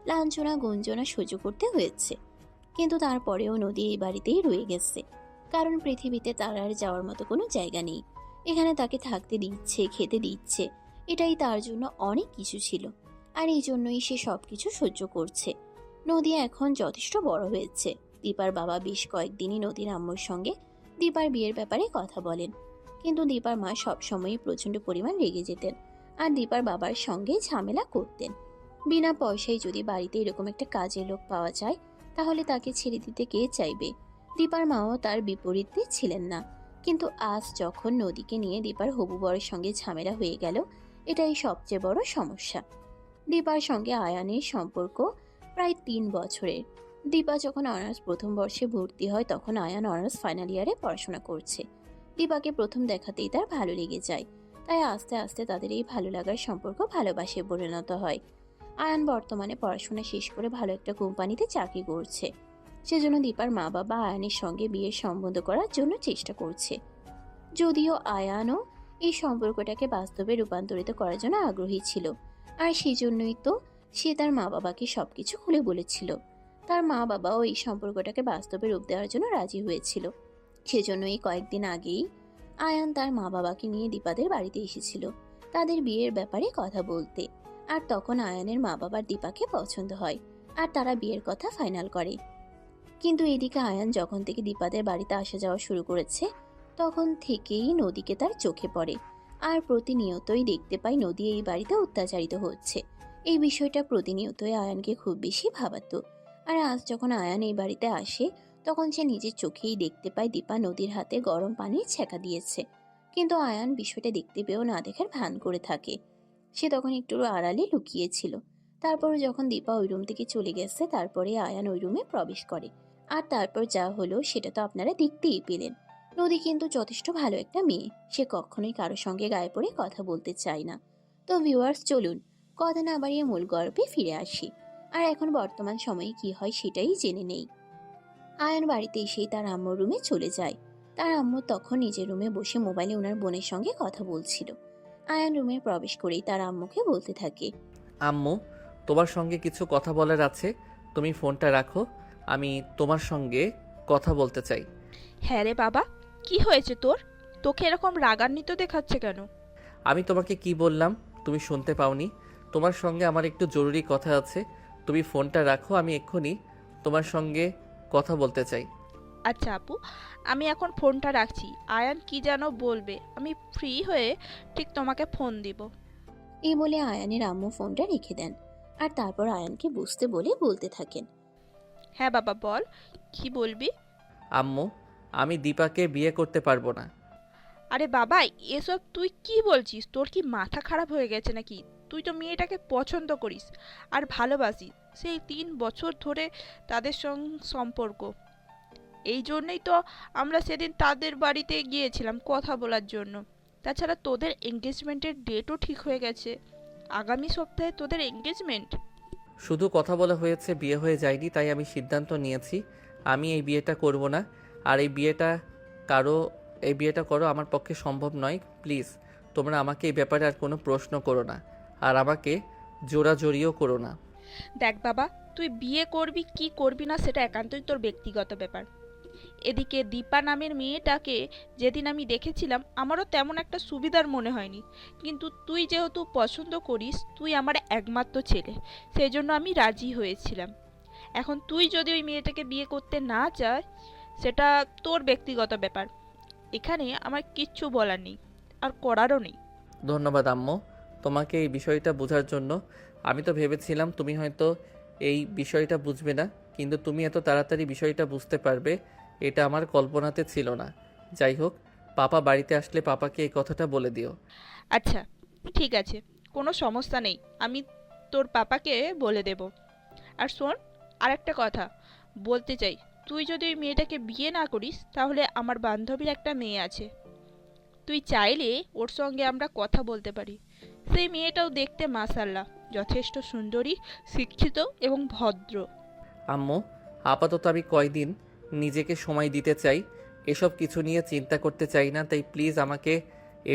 লাঞ্ছনা, গঞ্জনা সহ্য করতে হয়েছে। কিন্তু তারপরেও নদী এই বাড়িতেই রয়ে গেছে, কারণ পৃথিবীতে তার আর যাওয়ার মতো কোনো জায়গা নেই। এখানে তাকে থাকতে দিচ্ছে, খেতে দিচ্ছে, এটাই তার জন্য অনেক কিছু ছিল। আর এই জন্যই সে সবকিছু সহ্য করছে। নদী এখন যথেষ্ট বড় হয়েছে। দীপার বাবা বেশ কয়েকদিনই নদীর আম্মুর সঙ্গে দীপার বিয়ের ব্যাপারে কথা বলেন, কিন্তু দীপার মা সবসময়ই প্রচণ্ড পরিমাণ রেগে যেতেন আর দীপার বাবার সঙ্গে ঝামেলা করতেন। বিনা পয়সায় যদি বাড়িতে এরকম একটা কাজের লোক পাওয়া যায়, তাহলে তাকে ছেড়ে দিতে কে চাইবে? দীপার মাও তার বিপরীতে ছিলেন না। কিন্তু আজ যখন নদীকে নিয়ে দীপার হবু বরের সঙ্গে ঝামেলা হয়ে গেল, এটাই সবচেয়ে বড় সমস্যা। দীপার সঙ্গে আয়ানের সম্পর্ক প্রায় 3 বছরের। দীপা যখন অনার্স প্রথম বর্ষে ভর্তি হয় তখন আয়ান অনার্স ফাইনাল ইয়ারে পড়াশোনা করছে। দীপাকে প্রথম দেখাতেই তার ভালো লেগে যায়, তাই আস্তে আস্তে তাদের এই ভালো লাগার সম্পর্ক ভালোবাসে পরিণত হয়। আয়ান বর্তমানে পড়াশোনা শেষ করে ভালো একটা কোম্পানিতে চাকরি করছে। সেজন্য দীপার মা বাবা আয়ানের সঙ্গে বিয়ের সম্বন্ধ করার জন্য চেষ্টা করছে। যদিও আয়ানও এই সম্পর্কটাকে বাস্তবে রূপান্তরিত করার জন্য আগ্রহী ছিল, আর সেই জন্যই তো সে তার মা বাবাকে সবকিছু খুলে বলেছিল। তার মা বাবাও এই সম্পর্কটাকে বাস্তবে রূপ দেওয়ার জন্য রাজি হয়েছিল। সেজন্যই কয়েকদিন আগেই আয়ান তার মা বাবাকে নিয়ে দীপাদের বাড়িতে এসেছিল তাদের বিয়ের ব্যাপারে কথা বলতে। আর তখন আয়ানের মা বাবার দীপাকে পছন্দ হয় আর তারা বিয়ের কথা ফাইনাল করে। কিন্তু এদিকে আয়ান যখন থেকে দীপাদের বাড়িতে আসা যাওয়া শুরু করেছে তখন থেকেই নদীকে তার চোখে পড়ে, আর প্রতিনিয়তই দেখতে পায় নদী এই বাড়িতে অত্যাচারিত হচ্ছে। এই বিষয়টা প্রতিনিয়তই আয়ানকে খুব বেশি ভাবাতো। আর আজ যখন আয়ান এই বাড়িতে আসে তখন সে নিজের চোখেই দেখতে পায় দীপা নদীর হাতে গরম পানির ছ্যাঁকা দিয়েছে। কিন্তু আয়ান বিষয়টা দেখতে পেয়েও না দেখার ভান করে থাকে। সে তখন একটু আড়ালে লুকিয়েছিল। তারপর যখন দীপা ওই রুম থেকে চলে গেছে তারপরে আয়ান ওই রুমে প্রবেশ করে। আর তারপর যা হলো সেটা তো আপনারা দেখতেই পেলেন। নদী কিন্তু যথেষ্ট ভালো একটা মেয়ে, সে কখনোই কারোর সঙ্গে গায়ে পড়ে কথা বলতে চায় না। তো ভিউয়ার্স, চলুন কথা না বাড়িয়ে মূল গল্পে ফিরে আসি, আর এখন বর্তমান সময়ে কি হয় সেটাই জেনে নেই। আয়ান বাড়িতে এসেই তার আম্মুর রুমে চলে যায়। তার আম্মু তখন নিজের রুমে বসে মোবাইলে ওনার বোনের সঙ্গে কথা বলছিল। আয়ান রুমে প্রবেশ করেই তার আম্মুকে বলতে থাকে, আম্মু, তোমার সঙ্গে কিছু কথা বলার আছে, তুমি ফোনটা রাখো, আমি তোমার সঙ্গে কথা বলতে চাই। হ্যাঁ রে বাবা, কি হয়েছে তোর? তোকে এরকম রাগান্বিত দেখাচ্ছে কেন? আমি তোমাকে কি বললাম তুমি শুনতে পাওনি? তোমার সঙ্গে আমার একটু জরুরি কথা আছে, তুমি ফোনটা রাখো, আমি এক্ষুনি তোমার সঙ্গে কথা বলতে চাই। আচ্ছা আপু, আমি এখন ফোনটা রাখছি। আয়ান কি যেন বলবে, আমি ফ্রি হয়ে ঠিক তোমাকে ফোন দিব। এই বলে আয়ানের আম্মু ফোনটা রেখে দেন। আর তারপর আয়ানকে বুঝতে বলে বলতে থাকেন, হ্যাঁ বাবা বল, কি বলবি? আম্মু, আমি দীপাকে বিয়ে করতে পারবো না। আরে বাবা, এসব তুই কি বলছিস? তোর কি মাথা খারাপ হয়ে গেছে নাকি? তুই তো মেয়েটাকে পছন্দ করিস আর ভালোবাসিস, সেই 3 বছর ধরে তাদের সম্পর্ক। এই জন্যই তো আমরা সেদিন তাদের বাড়িতে গিয়েছিলাম কথা বলার জন্য। তাছাড়া তোদের এঙ্গেজমেন্টের ডেটও ঠিক হয়ে গেছে, আগামী সপ্তাহে তোদের এঙ্গেজমেন্ট। শুধু কথা বলা হয়েছে, বিয়ে হয়ে যায়নি, তাই আমি সিদ্ধান্ত নিয়েছি আমি এই বিয়েটা করব না। আর এই বিয়েটা করো আমার পক্ষে সম্ভব নয়। প্লিজ তোমরা আমাকে এই ব্যাপারে আর কোনো প্রশ্ন করো না, আর আমাকে জোরাজোরিও করো না। দেখ বাবা, তুই বিয়ে করবি কি করবি না সেটা একান্তই তোর ব্যক্তিগত ব্যাপার। এদিকে দীপা নামের মেয়েটাকে যেদিন আমি দেখেছিলাম আমারও তেমন একটা সুবিধার মনে হয়নি, কিন্তু তুই যেহেতু পছন্দ করিস, তুই আমার একমাত্র ছেলে, সেই জন্য আমি রাজি হয়েছিলাম। এখন তুই যদি ওই মেয়েটাকে বিয়ে করতে না চাস, সেটা তোর ব্যক্তিগত ব্যাপার, এখানে আমার কিচ্ছু বলার নেই আর করারও নেই। ধন্যবাদ আম্মু তোমাকে এই বিষয়টা বোঝার জন্য। আমি তো ভেবেছিলাম তুমি হয়তো এই বিষয়টা বুঝবে না, কিন্তু তুমি এত তাড়াতাড়ি বিষয়টা বুঝতে পারবে এটা আমার কল্পনাতে ছিল না। যাই হোক, পাপা বাড়িতে আসলে পাপাকে এই কথাটা বলে দিও। আচ্ছা ঠিক আছে, কোনো সমস্যা নেই, আমি তোর পাপাকে বলে দেব। আর শোন, আরেকটা কথা বলতে চাই, তুই যদি ওই মেয়েটাকে বিয়ে না করিস তাহলে আমার বান্ধবীর একটা মেয়ে আছে, তুই চাইলে ওর সঙ্গে আমরা কথা বলতে পারি। সেই মেয়েটাও দেখতে মাশাআল্লাহ যথেষ্ট সুন্দরী, শিক্ষিত এবং ভদ্র। আম্মু, আপাতত আমি কয়দিন নিজেকে সময় দিতে চাই, এসব কিছু নিয়ে চিন্তা করতে চাই না, তাই প্লিজ আমাকে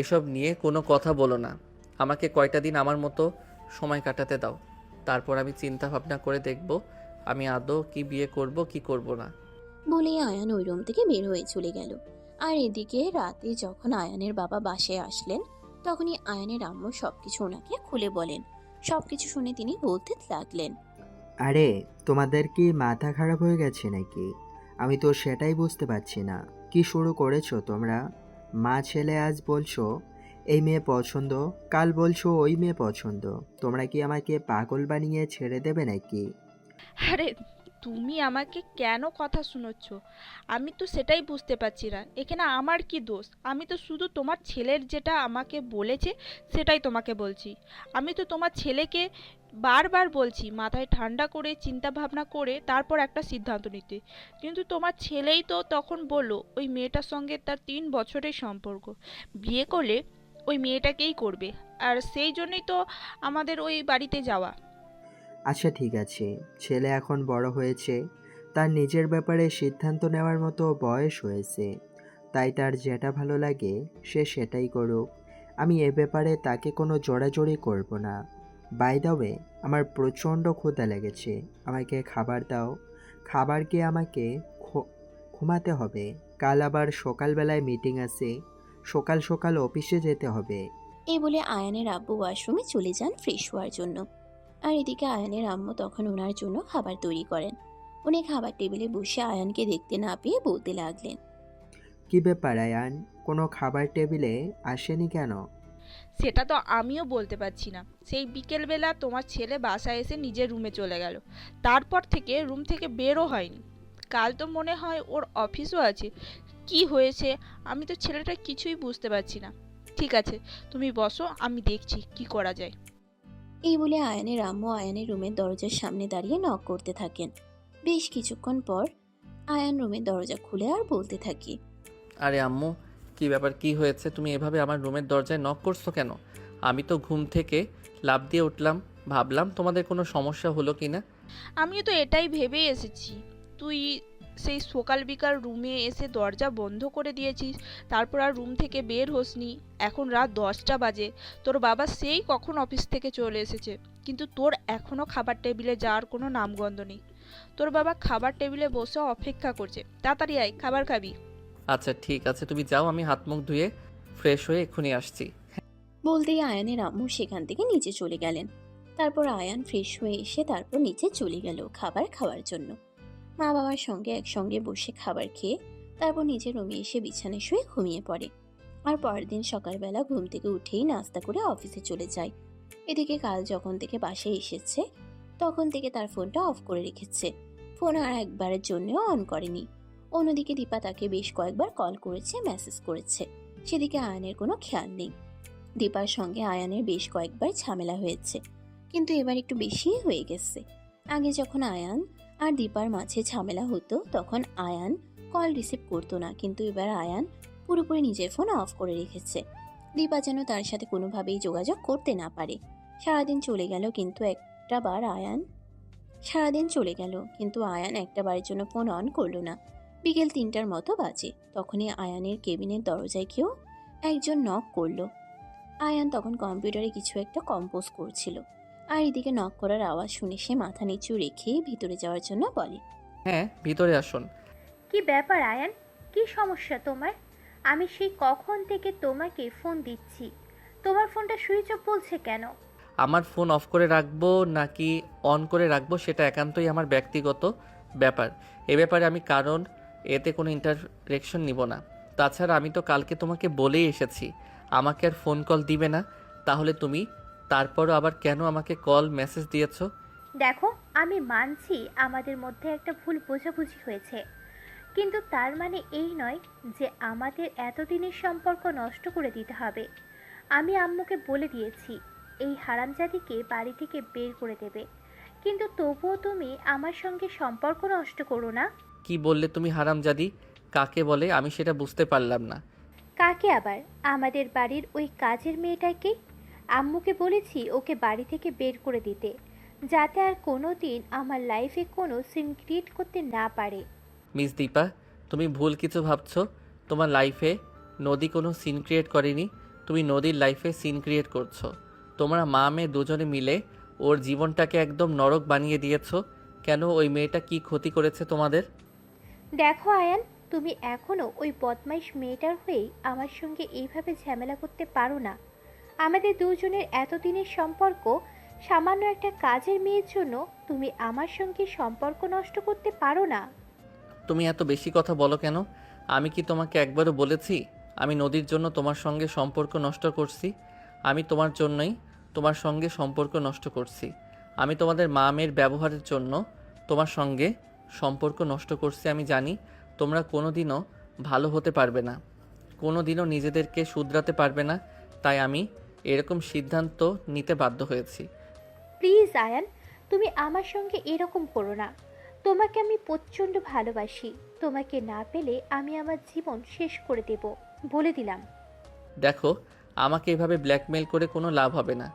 এসব নিয়ে কোনো কথা বলো না। আমাকে কয়টা দিন আমার মতো সময় কাটাতে দাও, তারপর আমি চিন্তা ভাবনা করে দেখব আমি আদৌ কি বিয়ে করব কি করব না। বলেই আয়ান ওই রুম থেকে বের হয়ে চলে গেল। আর এদিকে রাতে যখন আয়ানের বাবা বাসায় আসলেন তখনই আয়ানের আম্মু সবকিছু ওনাকে খুলে বলেন। সবকিছু শুনে তিনি বলতে লাগলেন, আরে তোমাদের কি মাথা খারাপ হয়ে গেছে নাকি? আমি তো সেটাই বুঝতে পারছি না। কি শুরু করেছো তোমরা? মা ছেলে আজ বলছো এই মেয়ে পছন্দ, কাল বলছো ওই মেয়ে পছন্দ। তোমরা কি আমাকে পাগল বানিয়ে ছেড়ে দেবে নাকি? আরে তুমি আমাকে কেন কথা শোনাচ্ছ? আমি তো সেটাই বুঝতে পারছি না, এখানে আমার কি দোষ? আমি তো শুধু তোমার ছেলের যেটা আমাকে বলেছে সেটাই তোমাকে বলছি। আমি তো তোমার ছেলেকে বারবার বলছি মাথায় ঠান্ডা করে চিন্তা ভাবনা করে তারপর একটা সিদ্ধান্ত নিতে, কিন্তু তোমার ছেলেই তো তখন বললো ওই মেয়েটার সঙ্গে তার 3 বছরের সম্পর্ক, বিয়ে করলে ওই মেয়েটাকেই করবে, আর সেই জন্যই তো আমাদের ওই বাড়িতে যাওয়া। আচ্ছা ঠিক আছে, ছেলে এখন বড় হয়েছে, তার নিজের ব্যাপারে সিদ্ধান্ত নেওয়ার মতো বয়স হয়েছে, তাই তার যেটা ভালো লাগে সে সেটাই করুক। আমি এ ব্যাপারে তাকে কোনো জোরাজুরি করব না। বাই দ্য ওয়ে, আমার প্রচণ্ড ক্ষুধা লেগেছে, আমাকে খাবার দাও। খাবার খেয়ে আমাকে ঘুমাতে হবে, কাল আবার সকালবেলায় মিটিং আছে, সকাল সকাল অফিসে যেতে হবে। এই বলে আয়ানের আব্বু ওয়াশরুমে চলে যান ফ্রেশ হওয়ার জন্য। আর এদিকে আয়ানের আম্মু তখন ওনার জন্য খাবার তৈরি করেন। উনি খাবার টেবিলে বসে আয়ানকে দেখতে না পেয়ে বলতে লাগলেন, কি ব্যাপার আয়ান, কোনো খাবার টেবিলে আসেনি কেন? সেটা তো আমিও বলতে পারছি না। সেই বিকেলবেলা তোমার ছেলে বাসায় এসে নিজের রুমে চলে গেল, তারপর থেকে রুম থেকে বেরও হয়নি। কাল তো মনে হয় ওর অফিসও আছে। কি হয়েছে আমি তো ছেলেটা কিছুই বুঝতে পারছি না। ঠিক আছে, তুমি বসো, আমি দেখছি কি করা যায়। এই বলে আয়ানের আম্মু আয়ানের রুমের দরজার সামনে দাঁড়িয়ে নক করতে থাকেন। বেশ কিছুক্ষণ পর আয়ান রুমের দরজা খুলে আর বলতে থাকে, আরে আম্মু, কি ব্যাপার, কি হয়েছে? তুমি এভাবে আমার রুমের দরজায় নক করছো কেন? আমি তো ঘুম থেকে লাফ দিয়ে উঠলাম, ভাবলাম তোমাদের কোনো সমস্যা হলো কি না। আমিও তো এটাই ভেবেই এসেছি। তুই সেই সকাল বিকাল রুমে এসে দরজা বন্ধ করে দিয়েছিস, তারপর আর রুম থেকে বের হোসনি। এখন রাত 10টা বাজে, তোর বাবা সেই কখন অফিস থেকে চলে এসেছে, কিন্তু তোর এখনও খাবার টেবিলে যাওয়ার কোনো নামগন্ধ নেই। তোর বাবা খাবার টেবিলে বসে অপেক্ষা করছে, তাড়াতাড়ি আয়, খাবার খাবি। আচ্ছা ঠিক আছে, তুমি যাও, আমি হাত মুখ ধুয়ে ফ্রেশ হয়ে এক্ষুনি আসছি। বলতেই আয়ানের আম্মু সেখান থেকে নিচে চলে গেলেন। তারপর আয়ান ফ্রেশ হয়ে এসে তারপর নিচে চলে গেল খাবার খাওয়ার জন্য। মা বাবার সঙ্গে একসঙ্গে বসে খাবার খেয়ে তারপর নিজের রুমে এসে বিছানায় শুয়ে ঘুমিয়ে পড়ে। আর পরের দিন সকালবেলা ঘুম থেকে উঠেই নাস্তা করে অফিসে চলে যায়। এদিকে কাল যখন থেকে বাসায় এসেছে তখন থেকে তার ফোনটা অফ করে রেখেছে, ফোন আর একবারের জন্যও অন করেনি। অন্যদিকে দীপা তাকে বেশ কয়েকবার কল করেছে, মেসেজ করেছে, সেদিকে আয়ানের কোনো খেয়াল নেই। দীপার সঙ্গে আয়ানের বেশ কয়েকবার ঝামেলা হয়েছে, কিন্তু এবার একটু বেশিই হয়ে গেছে। আগে যখন আয়ান আর দীপার মাঝে ঝামেলা হতো তখন আয়ান কল রিসিভ করতো না, কিন্তু এবার আয়ান পুরোপুরি নিজের ফোন অফ করে রেখেছে। দীপা যেন তার সাথে কোনোভাবেই যোগাযোগ করতে না পারে। সারাদিন চলে গেল কিন্তু আয়ান একটা বারের জন্য ফোন অন করলো না। বিকেল 3টার মতো বাজে, তখনই আয়ানের কেবিনের দরজায় কেউ একজন নক করলো। আয়ান তখন কম্পিউটারে কিছু একটা কম্পোজ করছিল, আর এদিকে নক করার আওয়াজ শুনে সে মাথা নিচু রেখে ভিতরে যাওয়ার জন্য বলে, হ্যাঁ, ভিতরে আসুন। কি ব্যাপার আয়ান, কি সমস্যা তোমার? আমি সেই কখন থেকে তোমাকে ফোন দিচ্ছি, তোমার ফোনটা সুইচ অফ বলছে কেন? আমার ফোন অফ করে রাখবো নাকি অন করে রাখবো সেটা একান্তই আমার ব্যক্তিগত ব্যাপার। এ ব্যাপারে আমি কারণ এতে কোনো ইন্টারেকশন নিব না। তাছাড়া আমি তো কালকে তোমাকে বলেই এসেছি আমাকে আর ফোন কল দিবে না, তাহলে তুমি তারপরও আবার কেন আমাকে কল মেসেজ দিয়েছো? দেখো, আমি মানছি আমাদের মধ্যে একটা ভুল বোঝাবুঝি হয়েছে, কিন্তু তার মানে এই নয় যে আমাদের এতদিনের সম্পর্ক নষ্ট করে দিতে হবে। আমি আম্মুকে বলে দিয়েছি এই হারামজাদিকে বাড়ি থেকে বের করে দেবে, কিন্তু তবুও তুমি আমার সঙ্গে সম্পর্ক নষ্ট করো না। কি বললে তুমি হারামজাদি? কাকে বলে আমি সেটা বুঝতে পারলাম না। কাকে আবার? আমাদের বাড়ির ওই কাজের মেয়েটাকে। আম্মুকে বলেছি ওকে বাড়ি থেকে বের করে দিতে, যাতে আর কোনো দিন আমার লাইফে কোনো সিন ক্রিয়েট করতে না পারে। মিস দীপা, তুমি ভুল কিছু ভাবছো। তোমার লাইফে নদী কোনো সিন ক্রিয়েট করেনি, তুমি নদীর লাইফে সিন ক্রিয়েট করছো। তোমরা মা মেয়ে দুজনে মিলে ওর জীবনটাকে একদম নরক বানিয়ে দিয়েছো। কেন? ওই মেয়েটা কি ক্ষতি করেছে তোমাদের? দেখো আয়ান, তুমি এখনও ওই বদমাইশ মেয়েটার হয়েই আমার সঙ্গে এইভাবে ঝামেলা করতে পারো না। আমাদের দুজনের এতদিনের সম্পর্ক, সামান্য একটা কাজের মেয়ের জন্য তুমি আমার সঙ্গে সম্পর্ক নষ্ট করতে পারো না। তুমি এত বেশি কথা বলো কেন? আমি কি তোমাকে একবারও বলেছি আমি নদীর জন্য তোমার সঙ্গে সম্পর্ক নষ্ট করছি? আমি তোমার জন্যই তোমার সঙ্গে সম্পর্ক নষ্ট করছি। আমি তোমাদের মা মেয়ের ব্যবহারের জন্য তোমার সঙ্গে সম্পর্ক নষ্ট করছি আমি জানি। তোমরা কোনোদিনও ভালো হতে পারবে না, কোনোদিনও নিজেদেরকে শুধরাতে পারবে না, তাই আমি এরকম সিদ্ধান্ত নিতে বাধ্য হয়েছি। প্লিজ আয়ান, তুমি আমার সঙ্গে এরকম করো না। তোমাকে আমি প্রচণ্ড ভালোবাসি। তোমাকে না পেলে আমি আমার জীবন শেষ করে দেব, বলে দিলাম। দেখো, আমাকে এভাবে ব্ল্যাকমেল করে কোনো লাভ হবে না।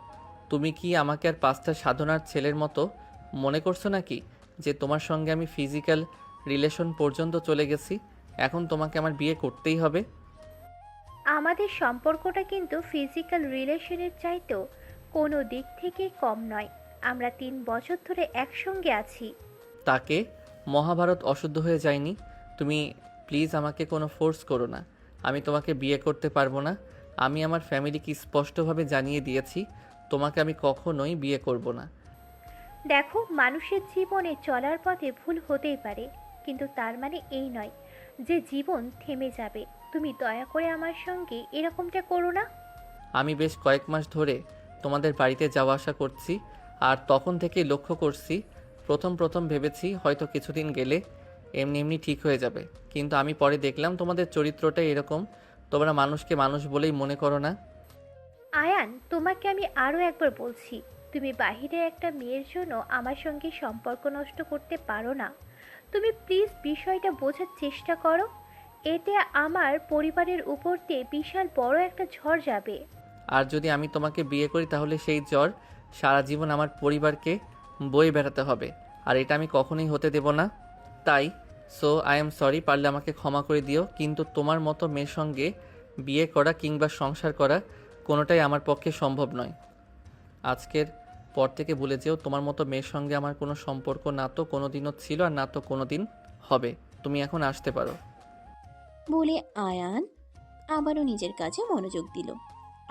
তুমি কি আমাকে আর 5টা সাধনার ছেলের মতো মনে করছো নাকি, যে তোমার সঙ্গে আমি ফিজিক্যাল রিলেশন পর্যন্ত চলে গেছি? এখন তোমাকে আমার বিয়ে করতেই হবে। আমাদের সম্পর্কটা কিন্তু ফিজিক্যাল রিলেশনের চাইতেও কোনো দিক থেকে কম নয়। আমরা 3 বছর ধরে একসঙ্গে আছি। তাকে মহাভারত অশুদ্ধ হয়ে যায়নি। তুমি প্লিজ আমাকে কোনো ফোর্স করো না। আমি তোমাকে বিয়ে করতে পারবো না। আমি আমার ফ্যামিলিকে স্পষ্টভাবে জানিয়ে দিয়েছি, তোমাকে আমি কখনোই বিয়ে করব না। দেখো, মানুষের জীবনে চলার পথে ভুল হতেই পারে, কিন্তু তার মানে এই নয় যে জীবন থেমে যাবে। তুমি দয়া করে আমার সঙ্গে এরকমটা করো না। আমি বেশ কয়েক মাস ধরে তোমাদের বাড়িতে যাওয়া আসা করছি, আর তখন থেকেই লক্ষ্য করছি, প্রথম ভেবেছি হয়তো কিছুদিন গেলে এমনি এমনি ঠিক হয়ে যাবে, কিন্তু আমি পরে দেখলাম তোমাদের চরিত্রটা এরকম। তোমরা মানুষকে মানুষ বলেই মনে করো না। আয়ান, তোমাকে আমি আরও একবার বলছি, তুমি বাহিরের একটা মেয়ের জন্য আমার সঙ্গে সম্পর্ক নষ্ট করতে পারো না। তুমি প্লিজ বিষয়টা বোঝার চেষ্টা করো। এতে আমার পরিবারের উপর দিয়ে বিশাল বড় একটা ঝড় যাবে। আর যদি আমি তোমাকে বিয়ে করি তাহলে সেই জ্বর সারা জীবন আমার পরিবারকে বয়ে বেড়াতে হবে, আর এটা আমি কখনোই হতে দেব না। তাই আই এম সরি, পারলে আমাকে ক্ষমা করে দিও, কিন্তু তোমার মতো মেয়ের সঙ্গে বিয়ে করা কিংবা সংসার করা কোনোটাই আমার পক্ষে সম্ভব নয়। আজকের পর থেকে ভুলে যেও, তোমার মতো মেয়ের সঙ্গে আমার কোনো সম্পর্ক না তো কোনোদিনও ছিল, আর না তো কোনোদিন হবে। তুমি এখন আসতে পারো। বলে আয়ান আবারও নিজের কাজে মনোযোগ দিল।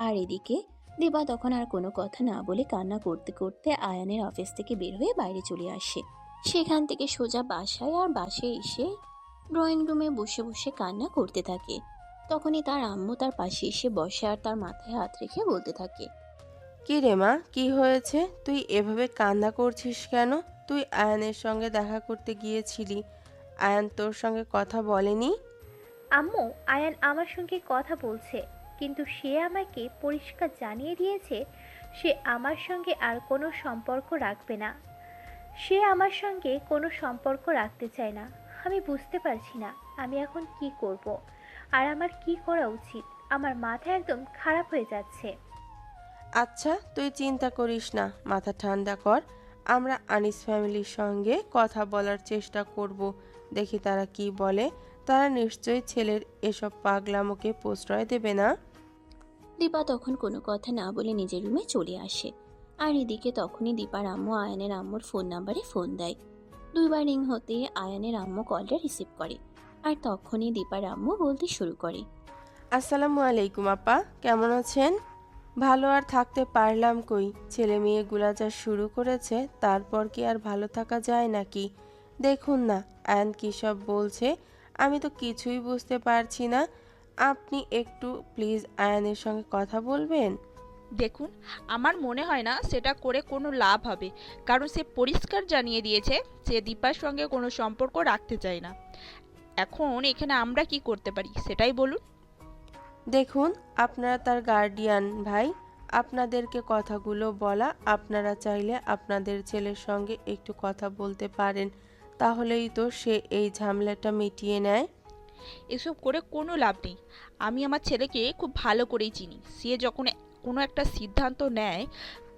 আর এদিকে দিবা তখন আর কোনো কথা না বলে কান্না করতে করতে আয়ানের অফিস থেকে বের হয়ে বাইরে চলে আসে। সেখান থেকে সোজা বাসায়, আর বাসায় এসে ড্রয়িং রুমে বসে বসে কান্না করতে থাকে। তখনই তার আম্মু তার পাশে এসে বসে আর তার মাথায় হাত রেখে বলতে থাকে, কি রে মা, কি হয়েছে? তুই এভাবে কান্না করছিস কেন? তুই আয়ানের সঙ্গে দেখা করতে গিয়েছিলি, আয়ান তোর সঙ্গে কথা বলেনি? আম্মু, আয়ান আমার সঙ্গে কথা বলছে, কিন্তু সে আমাকে পরিষ্কার জানিয়ে দিয়েছে সে আমার সঙ্গে আর কোনো সম্পর্ক রাখবে না। সে আমার সঙ্গে কোনো সম্পর্ক রাখতে চায় না। আমি বুঝতে পারছি না আমি এখন কি করব, আর আমার কি করা উচিত। আমার মাথা একদম খারাপ হয়ে যাচ্ছে। আচ্ছা, তুই চিন্তা করিস না, মাথা ঠান্ডা কর। আমরা আনিস ফ্যামিলির সঙ্গে কথা বলার চেষ্টা করব, দেখি তারা কি বলে। তারা নিশ্চয়ই ছেলের এসব পাগলামোকে প্রশ্রয় দেবে না। দীপা তখন কোনো কথা না বলে নিজের রুমে চলে আসে। আর এদিকে তখনই দীপার আম্মু আয়ানের আম্মুর ফোন নাম্বারে ফোন দেয়। 2বার রিং হতে আয়ানের আম্মু কলটা রিসিভ করে, আর তখনই দীপার আম্মু বলতে শুরু করে, আসসালামু আলাইকুম আপা, কেমন আছেন? ভালো আর থাকতে পারলাম কই, ছেলে মেয়েগুলা যা শুরু করেছে তারপর কি আর ভালো থাকা যায় নাকি? দেখুন না আয়ান কী সব বলছে, আমি তো কিছুই বুঝতে পারছি না। আপনি একটু প্লিজ আয়ানের সঙ্গে কথা বলবেন? দেখুন, আমার মনে হয় না সেটা করে কোনো লাভ হবে, কারণ সে পরিষ্কার জানিয়ে দিয়েছে সে দীপার সঙ্গে কোনো সম্পর্ক রাখতে চায় না। এখন এখানে আমরা কি করতে পারি সেটাই বলুন। দেখুন, আপনারা তার গার্ডিয়ান ভাই, আপনাদেরকে কথাগুলো বলা। আপনারা চাইলে আপনাদের ছেলের সঙ্গে একটু কথা বলতে পারেন, তাহলেই তো সে এই ঝামেলাটা মিটিয়ে নেয়। এসব করে কোনো লাভ নেই। আমি আমার ছেলেকে খুব ভালো করেই চিনি। সে যখন কোনো একটা সিদ্ধান্ত নেয়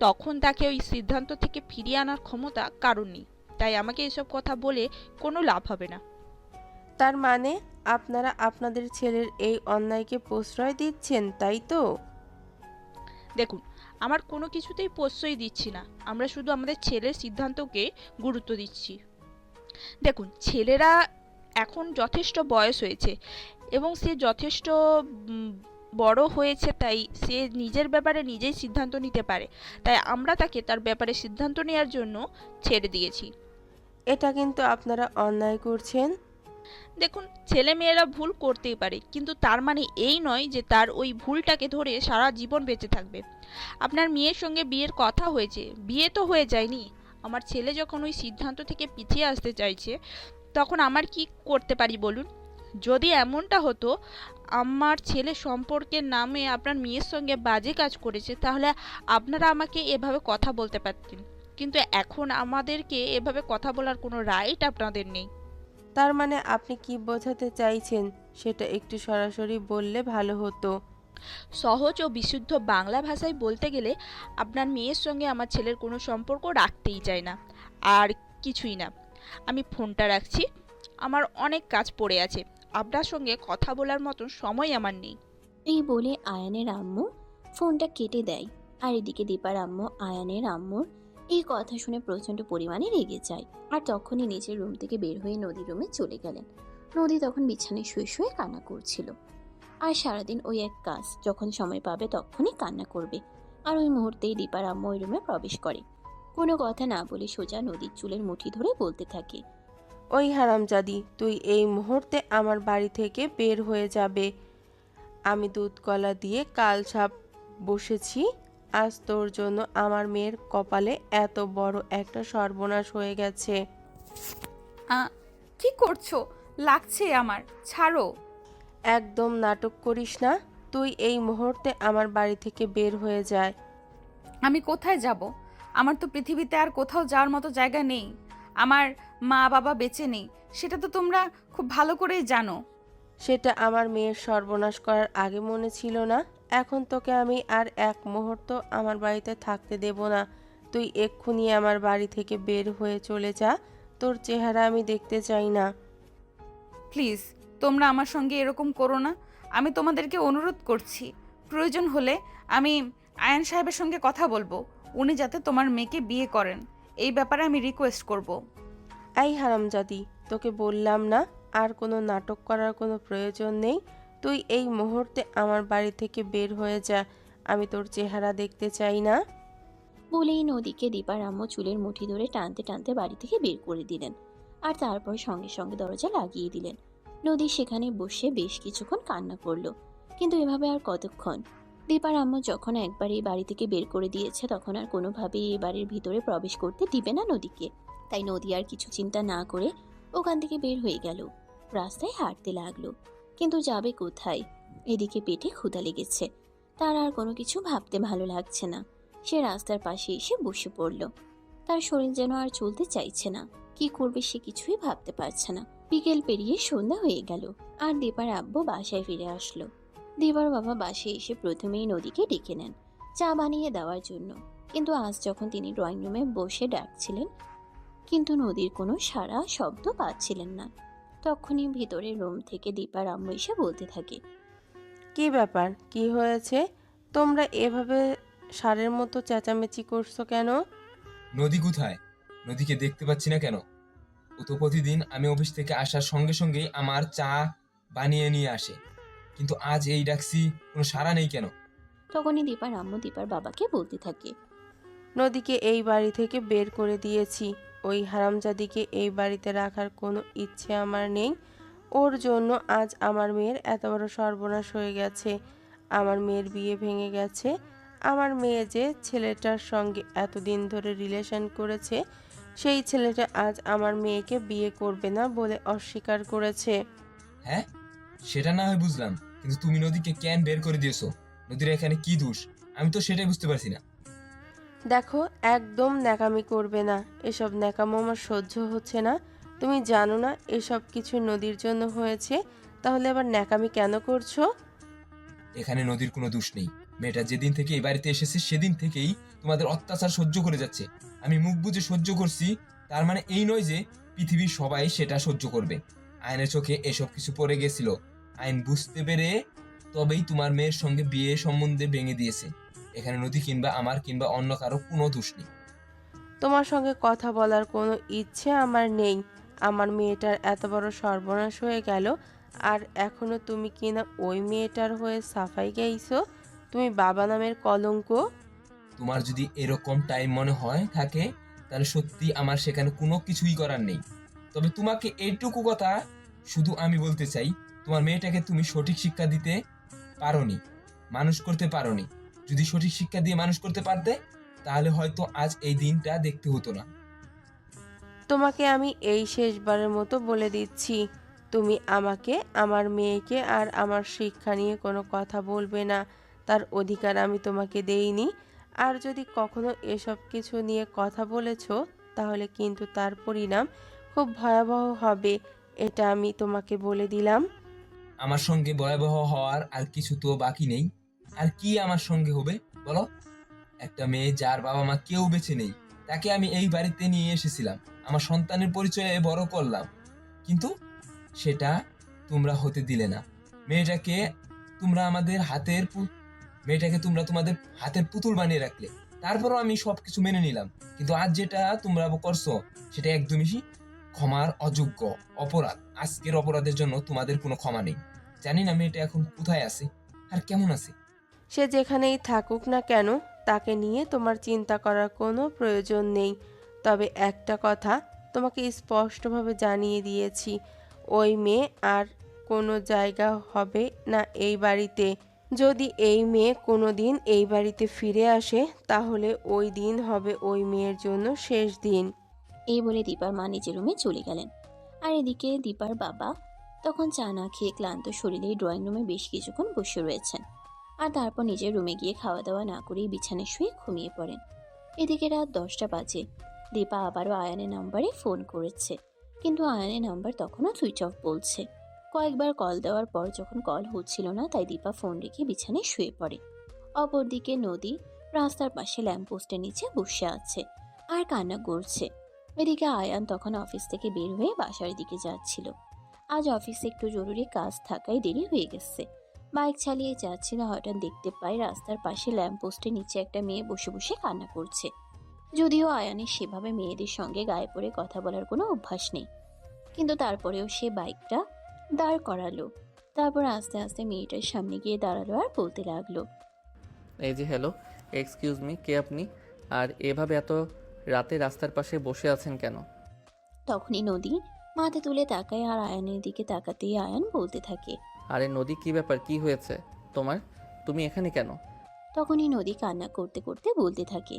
তখন তাকে ওই সিদ্ধান্ত থেকে ফিরিয়ে আনার ক্ষমতা কারণ নেই। তাই আমাকে এসব কথা বলে কোনো লাভ হবে না। তার মানে আপনারা আপনাদের ছেলের এই অন্যায়কে প্রশ্রয় দিচ্ছেন, তাই তো? দেখুন, আমার কোনো কিছুতেই প্রশ্রয় দিচ্ছি না। আমরা শুধু আমাদের ছেলের সিদ্ধান্তকে গুরুত্ব দিচ্ছি। দেখুন, ছেলেরা এখন যথেষ্ট বয়স হয়েছে এবং সে যথেষ্ট বড় হয়েছে, তাই সে নিজের ব্যাপারে নিজেই সিদ্ধান্ত নিতে পারে। তাই আমরা তাকে তার ব্যাপারে সিদ্ধান্ত নেওয়ার জন্য ছেড়ে দিয়েছি। এটা কিন্তু আপনারা অন্যায় করছেন। দেখুন, ছেলে মেয়েরা ভুল করতেই পারে, কিন্তু তার মানে এই নয় যে তার ওই ভুলটাকে ধরে সারা জীবন বেঁচে থাকবে। আপনার মেয়ের সঙ্গে বিয়ের কথা হয়েছে, বিয়ে তো হয়ে যায়নি। আমার ছেলে যখন ওই সিদ্ধান্ত থেকে পিছিয়ে আসতে চাইছে তখন আমার কি করতে পারি বলুন? যদি এমনটা হতো আমার ছেলে সম্পর্কের নামে আপনার মেয়ের সঙ্গে বাজে কাজ করেছে, তাহলে আপনারা আমাকে এভাবে কথা বলতে পারতেন। কিন্তু এখন আমাদেরকে এভাবে কথা বলার কোনো রাইট আপনাদের নেই। তার মানে আপনি কি বোঝাতে চাইছেন সেটা একটু সরাসরি বললে ভালো হতো। সহজ ও বিশুদ্ধ বাংলা ভাষায় বলতে গেলে আপনার মেয়ের সঙ্গে আমার ছেলের কোনো সম্পর্ক রাখতেই চাই না, আর কিছুই না। আমি ফোনটা রাখছি, আমার অনেক কাজ পড়ে আছে, আপনার সঙ্গে কথা বলার মতন সময় আমার নেই। এই বলে আয়ানের আম্মু ফোনটা কেটে দেয়। আর এদিকে দীপার আম্মু আয়ানের আম্মুর এই কথা শুনে প্রচণ্ড পরিমাণে রেগে যায়। আর তখনই নিজের রুম থেকে বের হয়ে নদীর রুমে চলে গেলেন। নদী তখন বিছানায় শুয়ে শুয়ে কান্না করছিল। আর সারাদিন ওই এক কাজ, যখন সময় পাবে তখনই কান্না করবে। আর ওই মুহূর্তেই দীপার আম্মু ওই রুমে প্রবেশ করে। কোনো কথা না বলে সোজা নদীর চুলের মুঠি ধরে বলতে থাকে, ওই হারামজাদি, তুই এই মুহূর্তে আমার বাড়ি থেকে বের হয়ে যাবে। আমি দুধ কলা দিয়ে কাল সাপ বসেছি, আজ তোর জন্য আমার মেয়ের কপালে এত বড় একটা সর্বনাশ হয়ে গেছে। কি করছো? লাগছে আমার, ছাড়ো। একদম নাটক করিস না, তুই এই মুহূর্তে আমার বাড়ি থেকে বের হয়ে যায়। আমি কোথায় যাব? আমার তো পৃথিবীতে আর কোথাও যাওয়ার মতো জায়গা নেই। আমার মা বাবা বেঁচে নেই, সেটা তো তোমরা খুব ভালো করেই জানো। সেটা আমার মেয়ের সর্বনাশ করার আগে মনে ছিল না। এখন তোকে আমি আর এক মুহূর্ত আমার বাড়িতে থাকতে দেব না। তুই এক্ষুনি আমার বাড়ি থেকে বের হয়ে চলে যা, তোর চেহারা আমি দেখতে চাই না। প্লিজ, তোমরা আমার সঙ্গে এরকম করো না। আমি তোমাদেরকে অনুরোধ করছি, প্রয়োজন হলে আমি আয়ান সাহেবের সঙ্গে কথা বলবো, উনি যাতে তোমার মেয়েকে বিয়ে করেন, এই ব্যাপারে আমি রিকোয়েস্ট করব। এই হারামজাদি, তোকে বললাম না আর কোনো নাটক করার কোনো প্রয়োজন নেই। তুই এই মুহূর্তে আমার বাড়ি থেকে বের হয়ে যা, আমি তোর চেহারা দেখতে চাই না। বলেই নদীকে দীপার আম্মু চুলের মুঠি ধরে টানতে টানতে বাড়ি থেকে বের করে দিলেন। আর তারপর সঙ্গে সঙ্গে দরজা লাগিয়ে দিলেন। নদী সেখানে বসে বেশ কিছুক্ষণ কান্না করলো। কিন্তু এভাবে আর কতক্ষণ? দীপার আম্মু যখন একবার এই বাড়ি থেকে বের করে দিয়েছে, তখন আর কোনোভাবেই এই বাড়ির ভিতরে প্রবেশ করতে দিবে না নদীকে। তাই নদী আর কিছু চিন্তা না করে ওখান থেকে বের হয়ে গেল। রাস্তায় হাঁটতে লাগলো, কিন্তু যাবে কোথায়? এদিকে পেটে ক্ষুধা লেগেছে, তার আর কোনো কিছু ভাবতে ভালো লাগছে না। সে রাস্তার পাশে এসে বসে পড়ল। তার শরীর যেন আর চলতে চাইছে না। কি করবে সে কিছুই ভাবতে পারছে না। বিকেল পেরিয়ে সন্ধ্যা হয়ে গেল, আর দীপার আব্বু বাসায় ফিরে আসলো। দীপার বাবা বাসায় এসে প্রথমেই নদীকে ডেকে নেন চা বানিয়ে দেওয়ার জন্য। কিন্তু আজ যখন তিনি ড্রয়িং রুমে বসে ডাকছিলেন, কিন্তু নদীর কোনো সাড়া শব্দ পাচ্ছিলেন না। তখনই ভিতরের রুম থেকে দীপার আম্মু এসে বলতে থাকে, কি ব্যাপার, কি হয়েছে? তোমরা এভাবে ষাঁড়ের মতো চেঁচামেচি করছো কেন? নদী কোথায়? নদীকে দেখতে পাচ্ছি না কেন? ও তো প্রতিদিন আমি অফিস থেকে আসার সঙ্গে সঙ্গেই আমার চা বানিয়ে নিয়ে আসে, কিন্তু আজ এই ডাকছি, কোনো সাড়া নেই কেন? তখনই দীপার আম্মু দীপার বাবাকে বলতে থাকে, নদীকে এই বাড়ি থেকে বের করে দিয়েছি। ওই হারামজাদিকে এই বাড়িতে রাখার কোনো ইচ্ছে আমার নেই। ওর জন্য আজ আমার মেয়ের এত বড় সর্বনাশ হয়ে গেছে। আমার মেয়ের বিয়ে ভেঙে গেছে। আমার মেয়ে যে ছেলেটার সঙ্গে এতদিন ধরে রিলেশন করেছে, সেই ছেলেটা আজ আমার মেয়েকে বিয়ে করবে না বলে অস্বীকার করেছে। হ্যাঁ, সেটা না হয় বুঝলাম, কিন্তু তুমি নদীকে কেন বের করে দিয়েছো? নদীর এখানে কি দোষ? আমি তো সেটাই বুঝতে পারছি না। দেখো, একদম ন্যাকামি করবে না। এসব ন্যাকামো আমার সহ্য হচ্ছে না। তুমি জানো না এসব কিছু নদীর জন্য হয়েছে, তাহলে আবার ন্যাকামি কেন করছো? এখানে নদীর কোনো দোষ নেই। মেয়েটা যেদিন থেকে এই বাড়িতে এসেছে সেদিন থেকেই তোমাদের অত্যাচার সহ্য করে যাচ্ছে। আমি মুখ বুজে সহ্য করছি, তার মানে এই নয় যে পৃথিবীর সবাই সেটা সহ্য করবে। আইনের চোখে এসব কিছু পড়ে গেছিল, আইন বুঝতে পেরে তবেই তোমার মেয়ের সঙ্গে বিয়ে সম্বন্ধে ভেঙে দিয়েছে। এখানে নদী কিংবা আমার কিংবা অন্য কারো কোনো দোষ নেই। তোমার সঙ্গে কথা বলার কোনো ইচ্ছে আমার নেই। আমার মেয়েটার এত বড় সর্বনাশ হয়ে গেল, আর এখনো তুমি কিনা ওই মেয়েটার হয়ে সাফাই গাইছো। তুমি বাবা নামের কলঙ্ক। তোমার যদি এরকম টাইম মনে হয় থাকে, তাহলে সত্যি আমার সেখানে কোনো কিছুই করার নেই। তবে তোমাকে এইটুকু কথা শুধু আমি বলতে চাই, তোমার মেয়েটাকে তুমি সঠিক শিক্ষা দিতে পারোনি, মানুষ করতে পারোনি। যদি সঠিক শিক্ষা দিয়ে মানুষ করতে পারতে, তাহলে হয়তো আজ এই দিনটা দেখতে হতো না। তোমাকে আমি এই শেষবারের মতো বলে দিচ্ছি, তুমি আমাকে, আমার মেয়েকে আর আমার শিক্ষা নিয়ে কোনো কথা বলবে না। তার অধিকার আমি তোমাকে দেইনি। আর যদি কখনো এসব কিছু নিয়ে কথা বলেছো, তাহলে কিন্তু তার পরিণাম খুব ভয়াবহ হবে, এটা আমি তোমাকে বলে দিলাম। আমার সঙ্গে ভয়াবহ হওয়ার আর কিছু তো বাকি নেই। আর কি আমার সঙ্গে হবে বলো? একটা মেয়ে যার বাবা মা কেউ বেঁচে নেই, তাকে আমি এই বাড়িতে নিয়ে এসেছিলাম, আমার সন্তানের পরিচয়ে বড় করলাম, কিন্তু সেটা তোমরা হতে দিলে না। মেয়েটাকে তোমরা আমাদের হাতের মেয়েটাকে তোমরা তোমাদের হাতের পুতুল বানিয়ে রাখলে। তারপরও আমি সবকিছু মেনে নিলাম, কিন্তু আজ যেটা তোমরা করছো সেটা একদমই ক্ষমার অযোগ্য অপরাধ। আজকের অপরাধের জন্য তোমাদের কোনো ক্ষমা নেই। জানি না মেয়েটা এখন কোথায় আছে আর কেমন আছে। সে যেখানেই থাকুক না কেন, তাকে নিয়ে তোমার চিন্তা করার কোনো প্রয়োজন নেই। তবে একটা কথা তোমাকে স্পষ্টভাবে জানিয়ে দিয়েছি, ওই মেয়ে আর কোনো জায়গা হবে না এই বাড়িতে। যদি এই মেয়ে কোনো দিন এই বাড়িতে ফিরে আসে, তাহলে ওই দিন হবে ওই মেয়ের জন্য শেষ দিন। এই বলে দীপার মা নিজের রুমে চলে গেলেন। আর এদিকে দীপার বাবা তখন চা না খেয়ে ক্লান্ত শরীরে ড্রয়িং রুমে বেশ কিছুক্ষণ বসে রয়েছেন। আর তারপর নিজের রুমে গিয়ে খাওয়া দাওয়া না করেই বিছানায় শুয়ে ঘুমিয়ে পড়েন। এদিকে রাত 10টা বাজে। দীপা আবারও আয়ানের নাম্বারে ফোন করেছে, কিন্তু আয়ানের নাম্বার তখনও সুইচ অফ বলছে। কয়েকবার কল দেওয়ার পর যখন কল হচ্ছিল না, তাই দীপা ফোন রেখে বিছানায় শুয়ে পড়ে। অপরদিকে নদী রাস্তার পাশে ল্যাম্পপোস্টের নিচে বসে আছে আর কান্না করছে। এদিকে আয়ান তখন অফিস থেকে বের হয়ে বাসার দিকে যাচ্ছিল। আজ অফিসে একটু জরুরি কাজ থাকায় দেরি হয়ে গেছে। বাইক চালিয়ে যাচ্ছিল, হঠাৎ দেখতে পায় রাস্তার পাশে ল্যাম্পপোস্টের নিচে একটা মেয়ে বসে বসে কান্না করছে। যদিও আয়ানের সেভাবে মেয়েদের সঙ্গে গায়ে পড়ে কথা বলার কোনো অভ্যাস নেই, কিন্তু তারপরেও সে বাইকটা দাঁড় করালো। তারপর আস্তে আস্তে মেয়েটার সামনে গিয়ে দাঁড়ালো আর বলতে লাগলো, এই যে হ্যালো, এক্সকিউজ মি, কে আপনি? আর এভাবে এত রাতে রাস্তার পাশে বসে আছেন কেন? তখনই নদী মাথা তুলে তাকায় আর আয়ানের দিকে তাকাতেই আয়ান বলতে থাকে। আরে নদী, কি ব্যাপার, কি হয়েছে তোমার? তুমি এখানে কেন? তখনই নদী কান্না করতে করতে বলতে থাকে,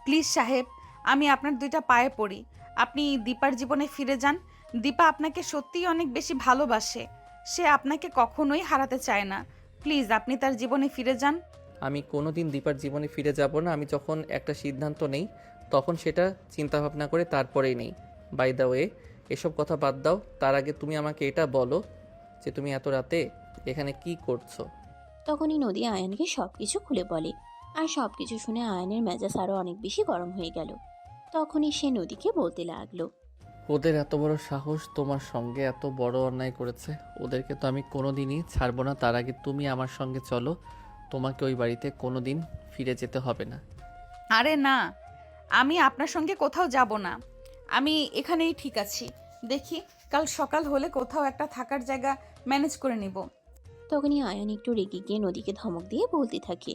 প্লিজ সাহেব, আমি আপনার দুইটা পায়ে পড়ি, আপনি দীপার জীবনে ফিরে যান। দীপা আপনাকে সত্যিই অনেক বেশি ভালোবাসে, সে আপনাকে কখনোই হারাতে চায় না। প্লিজ আপনি তার জীবনে ফিরে যান। আমি কোনো দিন দীপার জীবনে ফিরে যাব না। আমি যখন একটা সিদ্ধান্ত নেই, তখন সেটা চিন্তাভাবনা করে তারপরেই নেই। বাই দ্য ওয়ে, এসব কথা বাদ দাও। তার আগে তুমি আমাকে এটা বলো যে তুমি এত রাতে এখানে কি করছো? তখনই নদী আয়ানকে সবকিছু খুলে বলে। আর সবকিছু শুনে আয়ানের মেজাজ আরো অনেক বেশি গরম হয়ে গেল। তখনই সে নদীকে বলতে লাগলো, ওদের এত বড় সাহস, তোমার সঙ্গে এত বড় অন্যায় করেছে। ওদেরকে তো আমি কোনো দিনই ছাড়বো না। তার আগে তুমি আমার সঙ্গে চলো, তোমাকে ওই বাড়িতে কোনো দিন ফিরে যেতে হবে না। আরে না, আমি আপনার সঙ্গে কোথাও যাব না, আমি এখানেই ঠিক আছি। দেখি কাল সকাল হলে কোথাও একটা থাকার জায়গা ম্যানেজ করে নিব। তখনই আয়ান একটু রেগে গিয়ে নদীকে ধমক দিয়ে বলতে থাকে,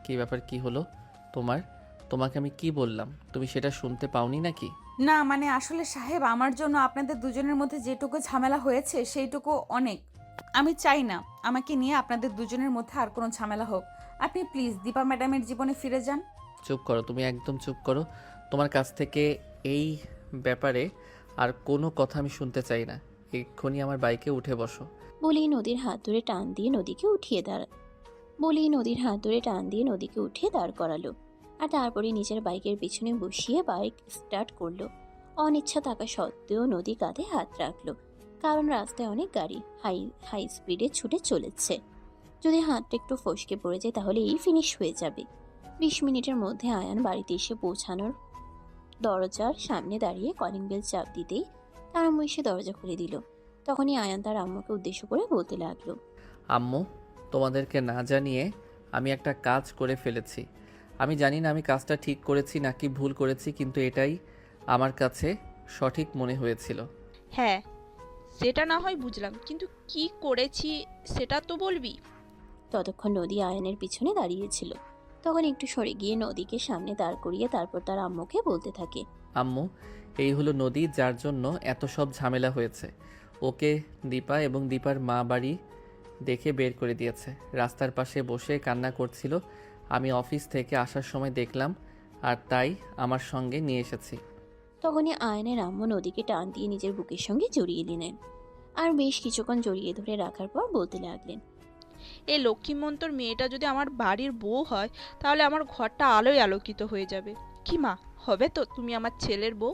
কি ব্যাপার, কি হলো তোমার? তোমাকে আমি কি বললাম, তুমি সেটা শুনতে পাওনি নাকি? না মানে আসলে সাহেব, আমার জন্য আপনাদের দুজনের মধ্যে যেটুকু ঝামেলা হয়েছে সেইটুকু অনেক। আমি চাই না আমাকে নিয়ে আপনাদের দুজনের মধ্যে আর কোনো ঝামেলা হোক। আপনি প্লিজ দীপা ম্যাডামের জীবনে ফিরে যান। চুপ করো, তুমি একদম চুপ করো। তোমার কাছ থেকে এই ব্যাপারে আর কোনো কথা আমি শুনতে চাই না। এক্ষুনি আমার বাইকে উঠে বসো। বলেই নদীর হাত ধরে টান দিয়ে নদীকে উঠিয়ে দাঁড় করালো। আর তারপরে নিজের বাইকের পিছনে বসিয়ে বাইক স্টার্ট করলো। অনিচ্ছা থাকা সত্ত্বেও নদী কাঁধে হাত রাখলো, কারণ রাস্তায় অনেক গাড়ি হাই স্পিডে ছুটে চলেছে। যদি হাতটা একটু ফসকে পড়ে যায় তাহলে এই ফিনিশ হয়ে যাবে। 20 মিনিটের মধ্যে আয়ান বাড়িতে এসে পৌঁছানোর দরজার সামনে দাঁড়িয়ে কলিং বেল চাপ দিতেই তার আম্মু এসে দরজা খুলে দিল। তখনই আয়ান তার আম্মুকে উদ্দেশ্য করে বলতে লাগলো, আম্মু, তোমাদেরকে না জানিয়ে আমি একটা কাজ করে ফেলেছি। আমি জানি না আমি কাজটা ঠিক করেছি নাকি ভুল করেছি, কিন্তু এটাই আমার কাছে সঠিক মনে হয়েছিল। হ্যাঁ, সেটা না হয় বুঝলাম, কিন্তু কি করেছি সেটা তো বলবি। ততক্ষণ নদী আয়ানের পিছনে দাঁড়িয়েছিল। তখন একটু সরে গিয়ে নদীকে সামনে দাঁড় করিয়ে তারপর তার আম্মুকে বলতে থাকে, আম্মু, এই হলো নদী, যার জন্য এত সব ঝামেলা হয়েছে। ওকে দীপা এবং দীপার মা বাড়ি দেখে বের করে দিয়েছে। রাস্তার পাশে বসে কান্না করছিল। আমি অফিস থেকে আসার সময় দেখলাম, আর তাই আমার সঙ্গে নিয়ে এসেছি। তখনই আয়নের আম্মু নদীকে টান দিয়ে নিজের বুকের সঙ্গে জড়িয়ে নিলেন আর বেশ কিছুক্ষণ জড়িয়ে ধরে রাখার পর বলতে লাগলেন, এই লক্ষ্মীমন্তর মেয়েটা যদি আমার বাড়ির বউ হয় তাহলে আমার ঘরটা আলোয় আলোকিত হয়ে যাবে। কি মা, হবে তো তুমি আমার ছেলের বউ?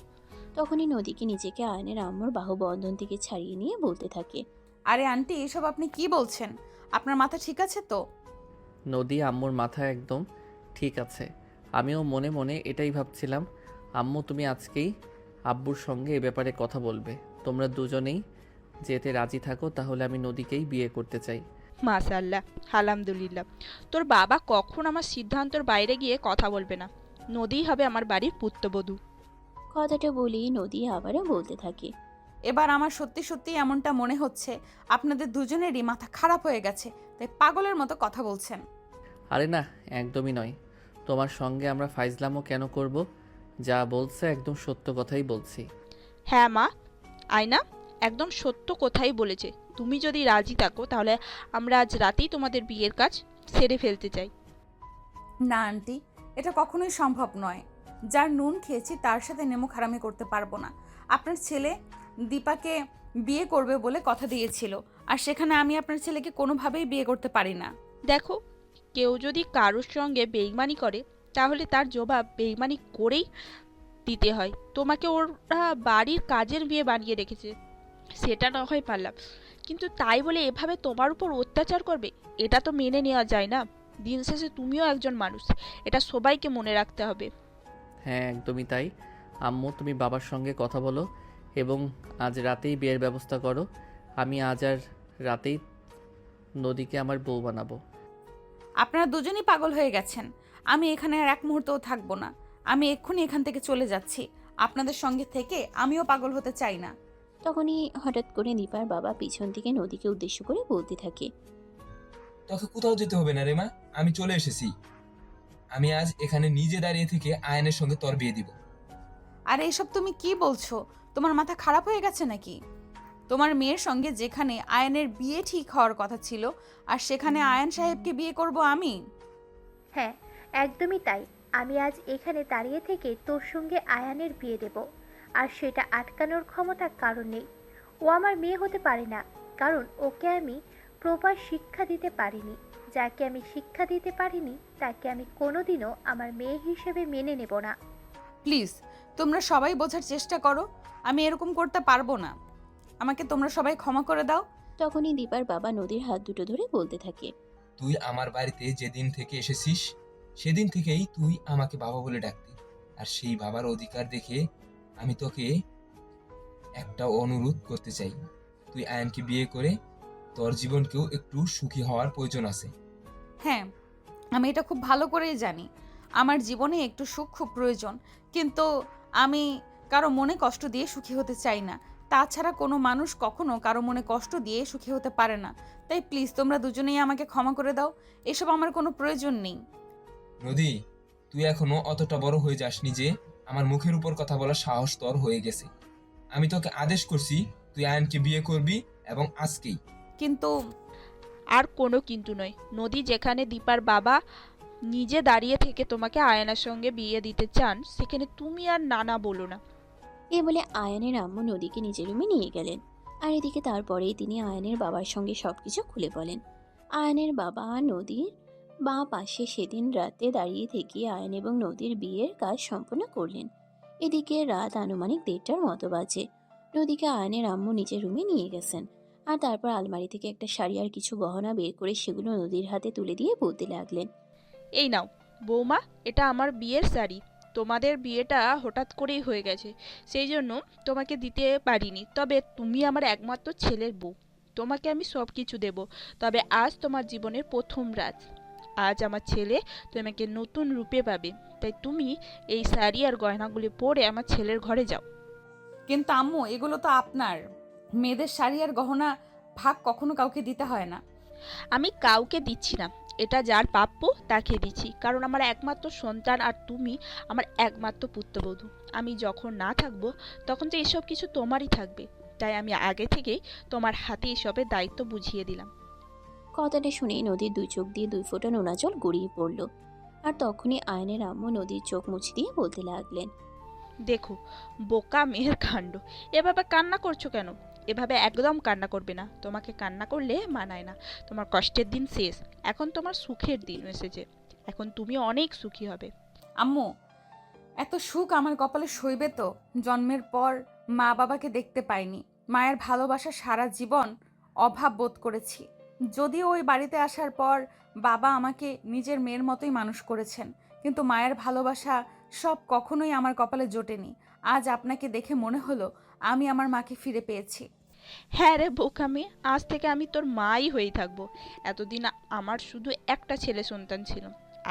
তখনই নদীকে নিজেকে আয়নের আম্মুর বাহুবন্ধন থেকে ছাড়িয়ে নিয়ে বলতে থাকে, আরে আন্টি, এসব আপনি কি বলছেন? আপনার মাথা ঠিক আছে তো? নদী আম্মুর মাথা একদম ঠিক আছে। আমিও মনে মনে এটাই ভাবছিলাম। আম্মু তুমি আজকেই আব্বুর সঙ্গে এ ব্যাপারে কথা বলবে। তোমরা দুজনেই যেতে রাজি থাকো তাহলে আমি নদীকেই বিয়ে করতে চাই। মাশাআল্লাহ, আলহামদুলিল্লাহ। তোর বাবা কখন আমার সিদ্ধান্তের বাইরে গিয়ে কথা বলবে না। নদীই হবে আমার বাড়ির পুত্রবধূ। কথাটা বলেই নদী আবারও বলতে থাকে, এবার আমার সত্যি সত্যি এমনটা মনে হচ্ছে আপনাদের দুজনেরই মাথা খারাপ হয়ে গেছে, তাই পাগলের মতো কথা বলছেন। আরে না, একদমই নয়। তোমার সঙ্গে আমরা ফাইজলামও কেন করব? যা বলছে একদম সত্য কথাই বলছি। হ্যাঁ মা, আয়না একদম সত্য কথাই বলেছে। তুমি যদি রাজি থাকো তাহলে আমরা আজ রাতেই তোমাদের বিয়ের কাজ সেরে ফেলতে চাই। না আন্টি, এটা কখনোই সম্ভব নয়। যার নুন খেয়েছি তার সাথে নেমো খারামি করতে পারবো না। আপনার ছেলে দীপাকে বিয়ে করবে বলে কথা দিয়েছিল, আর সেখানে আমি আপনার ছেলেকে কোনোভাবেই বিয়ে করতে পারি না। দেখো, কেউ যদি কারোর সঙ্গে বেইমানি করে তাহলে তার জবাব বেইমানি করেই দিতে হয়। তোমাকে ওরা বাড়ির কাজের মেয়ে বানিয়ে রেখেছে, সেটা না হয় পারলাম, কিন্তু তাই বলে এভাবে তোমার উপর অত্যাচার করবে, এটা তো মেনে নেওয়া যায় না। দিন শেষে তুমিও একজন মানুষ, এটা সবাইকে মনে রাখতে হবে। হ্যাঁ, একদমই তাই। আম্মু তুমি বাবার সঙ্গে কথা বলো এবং আজ রাতেই বিয়ের ব্যবস্থা করো। আমি আজ আর রাতেই নদীকে আমার বউ বানাবো। আপনারা দুজনই পাগল হয়ে গেছেন। আমি এখানে আর এক মুহূর্তও থাকবো না। আমি এক্ষুনি এখান থেকে চলে যাচ্ছি। আপনাদের সঙ্গে থেকে আমিও পাগল হতে চাই না। তখনই হঠাৎ করে দীপার বাবা পিছন থেকে নদীকে উদ্দেশ্য করে বলতে থাকে, তোকে কোথাও যেতে হবে না রে মা, আমি চলে এসেছি। আমি আজ এখানে নিজে দাঁড়িয়ে থেকে আয়নের সঙ্গে তোর বিয়ে দিব। আর এইসব তুমি কি বলছো? তোমার মাথা খারাপ হয়ে গেছে নাকি? তোমার মেয়ের সঙ্গে যেখানে আয়নের বিয়ে ঠিক হওয়ার কথা ছিল, আর সেখানে আয়ন সাহেবকে বিয়ে করব আমি? হ্যাঁ, একদমই তাই। আমি আজ এখানে দাঁড়িয়ে থেকে তোর সঙ্গে আয়ানের বিয়ে দেব, আর সেটা আটকানোর ক্ষমতা কারণ নেই। ও আমার মেয়ে হতে পারে না, কারণ ওকে আমি প্রপার শিক্ষা দিতে পারিনি। যাকে আমি শিক্ষা দিতে পারিনি তাকে আমি কোনোদিনও আমার মেয়ে হিসেবে মেনে নেব না। প্লিজ, তোমরা সবাই বোঝার চেষ্টা করো। আমি এরকম করতে পারবো না। আমাকে তোমরা সবাই ক্ষমা করে দাও। তখনই দীপার বাবা নদীর হাত দুটো ধরে বলতে থাকে, তুই আমার বাড়িতে যেদিন থেকে এসেছিস সেদিন থেকেই তুই আমাকে বাবা বলে ডাকতি। আর সেই বাবার অধিকার দেখে আমি তোকে একটা অনুরোধ করতে চাই। তুই আয়নকে বিয়ে করে তোর জীবনকেও একটু সুখী হওয়ার প্রয়োজন আছে। হ্যাঁ, আমি এটা খুব ভালো করেই জানি। আমার জীবনে একটু সুখ খুব প্রয়োজন, কিন্তু আমি কারো মনে কষ্ট দিয়ে সুখী হতে চাই না। তাছাড়া কোনো মানুষ কখনো কারো মনে কষ্ট দিয়ে সুখী হতে পারে না। তাই প্লিজ তোমরা দুজনেই আমাকে ক্ষমা করে দাও। এসব আমার কোনো প্রয়োজন নেই। নদী, তুই এখনো অতটা বড় হয়ে যাসনি যে আমার মুখের উপর কথা বলার সাহস তোর হয়ে গেছে। আমি তোকে আদেশ করছি তুই আয়নকে বিয়ে করবি, এবং আজকেই। কিন্তু আর কোনো কিন্তু নয়। নদী যেখানে দীপার বাবা নিজে দাঁড়িয়ে থেকে তোমাকে আয়নার সঙ্গে বিয়ে দিতে চান, সেখানে তুমি আর নানা বলো না। এ বলে আয়ানের আম্মু নদীকে নিজের রুমে নিয়ে গেলেন। আর এদিকে তারপরেই তিনি আয়ানের বাবার সঙ্গে সবকিছু খুলে বলেন। আয়ানের বাবা নদীর বাঁ পাশে সেদিন রাতে দাঁড়িয়ে থেকে আয়ন এবং নদীর বিয়ের কাজ সম্পন্ন করলেন। এদিকে রাত আনুমানিক 1:30টার মতো বাজে। নদীকে আয়নের আম্মু নিজের রুমে নিয়ে গেছেন, আর তারপর আলমারি থেকে একটা শাড়ি আর কিছু গহনা বের করে সেগুলো নদীর হাতে তুলে দিয়ে বলতে লাগলেন, এই নাও বৌমা, এটা আমার বিয়ের শাড়ি। তোমাদের বিয়েটা হঠাৎ করেই হয়ে গেছে, সেই জন্য তোমাকে দিতে পারিনি। তবে তুমি আমার একমাত্র ছেলের বউ, তোমাকে আমি সব কিছু দেব। তবে আজ তোমার জীবনের প্রথম রাত। আজ আমার ছেলে তোমাকে নতুন রূপে পাবে, তাই তুমি এই শাড়ি আর গয়নাগুলি পরে আমার ছেলের ঘরে যাও। কিন্তু আম্মু, এগুলো তো আপনার। মেয়েদের শাড়ি আর গহনা ভাগ কখনো কাউকে দিতে হয় না। আমি কাউকে দিচ্ছি না, এটা যার প্রাপ্য তাকে দিচ্ছি, কারণ আমার একমাত্র সন্তান আর তুমি আমার একমাত্র পুত্রবধূ। আমি যখন না থাকবো তখন তো এসব কিছু তোমারই থাকবে, তাই আমি আগে থেকেই তোমার হাতে এসবের দায়িত্ব বুঝিয়ে দিলাম। কথাটা শুনেই নদীর 2 চোখ দিয়ে 2 ফোঁটা নোনা জল গড়িয়ে পড়ল। আর তখনই আয়নের আম্মু নদীর চোখ মুছে দিয়ে বলতে লাগলেন, দেখো, বোকা মেয়ের কাণ্ড। এভাবে কান্না করছো কেন? এভাবে একদম কান্না করবে না, তোমাকে কান্না করলে মানায় না। তোমার কষ্টের দিন শেষ, এখন তোমার সুখের দিন এসেছে। এখন তুমি অনেক সুখী হবে। আম্মু, এত সুখ আমার কপালে সইবে তো? জন্মের পর মা বাবাকে দেখতে পাইনি। মায়ের ভালোবাসা সারা জীবন অভাব বোধ করেছি। যদিও ওই বাড়িতে আসার পর বাবা আমাকে নিজের মেয়ের মতোই মানুষ করেছেন, কিন্তু মায়ের ভালোবাসা সব কখনোই আমার কপালে জোটেনি। আজ আপনাকে দেখে মনে হলো আমি আমার মাকে ফিরে পেয়েছি। হ্যাঁ রে বোকা মেয়ে, আজ থেকে আমি তোর মাই হয়েই থাকবো। এতদিন আমার শুধু একটা ছেলে সন্তান ছিল,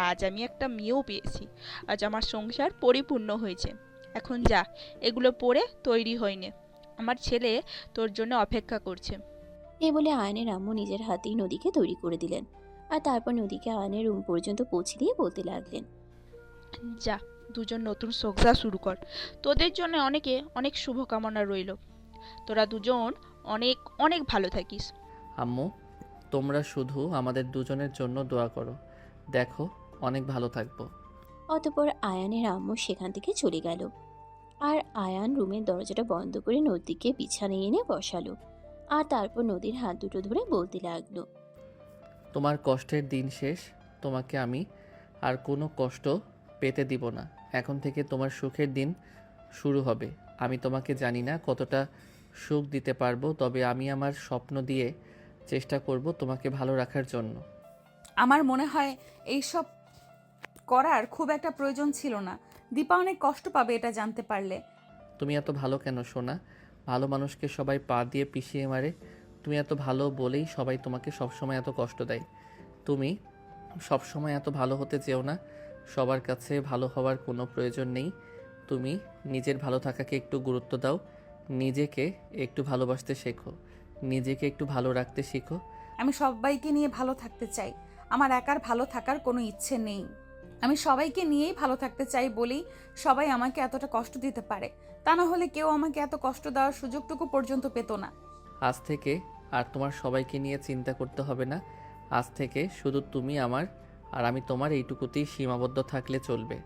আজ আমি একটা মেয়েও পেয়েছি। আজ আমার সংসার পরিপূর্ণ হয়েছে। এখন যা, এগুলো পরে তৈরি হয়নি, আমার ছেলে তোর জন্য অপেক্ষা করছে। এই বলে আয়নের আম্মু নিজের হাতেই নদীকে তৈরি করে দিলেন। আর তারপর নদীকে আয়নের রুম পর্যন্ত পৌঁছে দিয়ে বলতে লাগলেন, যা, দুজন নতুন সংসার শুরু কর। তোদের জন্য অনেক শুভকামনা রইল। তোরা দুজন অনেক অনেক ভালো থাকিস। আম্মু, তোমরা শুধু আমাদের দুজনের জন্য দোয়া করো, দেখো অনেক ভালো থাকবো। অতপর আয়ানের আম্মু সেখান থেকে চলে গেল। আর আয়ান রুমের দরজাটা বন্ধ করে নদীকে বিছানায় এনে বসালো। আর তারপর নদীর হাত দুটো ধরে বলতে লাগলো, তোমার কষ্টের দিন শেষ, তোমাকে আমি আর কোনো কষ্ট পেতে দিব না। এখন থেকে তোমার সুখের দিন শুরু হবে। আমি তোমাকে জানি না কতটা সুখ দিতে পারবো, তবে আমি আমার স্বপ্ন দিয়ে চেষ্টা করব তোমাকে ভালো রাখার জন্য। আমার মনে হয় এইসব করার খুব একটা প্রয়োজন ছিল না। দীপা অনেক কষ্ট পাবে এটা জানতে পারলে। তুমি এত ভালো কেন সোনা? ভালো মানুষকে সবাই পা দিয়ে পিষিয়ে মারে। তুমি এত ভালো বলেই সবাই তোমাকে সবসময় এত কষ্ট দেয়। তুমি সবসময় এত ভালো হতে চেও না। সবার কাছে ভালো হওয়ার কোনো প্রয়োজন নেই। তুমি নিজের ভালো থাকাকে একটু গুরুত্ব দাও, নিজেকে একটু ভালোবাসতে শেখো, নিজেকে একটু ভালো রাখতে শিখো। আমি সবাইকে নিয়ে ভালো থাকতে চাই, আমার একার ভালো থাকার কোনো ইচ্ছে নেই। আমি সবাইকে নিয়েই ভালো থাকতে চাই বলেই সবাই আমাকে এতটা কষ্ট দিতে পারে। তা না হলে কেউ আমাকে এত কষ্ট দেওয়ার সুযোগটুকু পর্যন্ত পেত না। আজ থেকে আর তোমার সবাইকে নিয়ে চিন্তা করতে হবে না। আজ থেকে শুধু তুমি আমার আর আমি তোমার, এইটুকুতেই সীমাবদ্ধ থাকলে চলবে।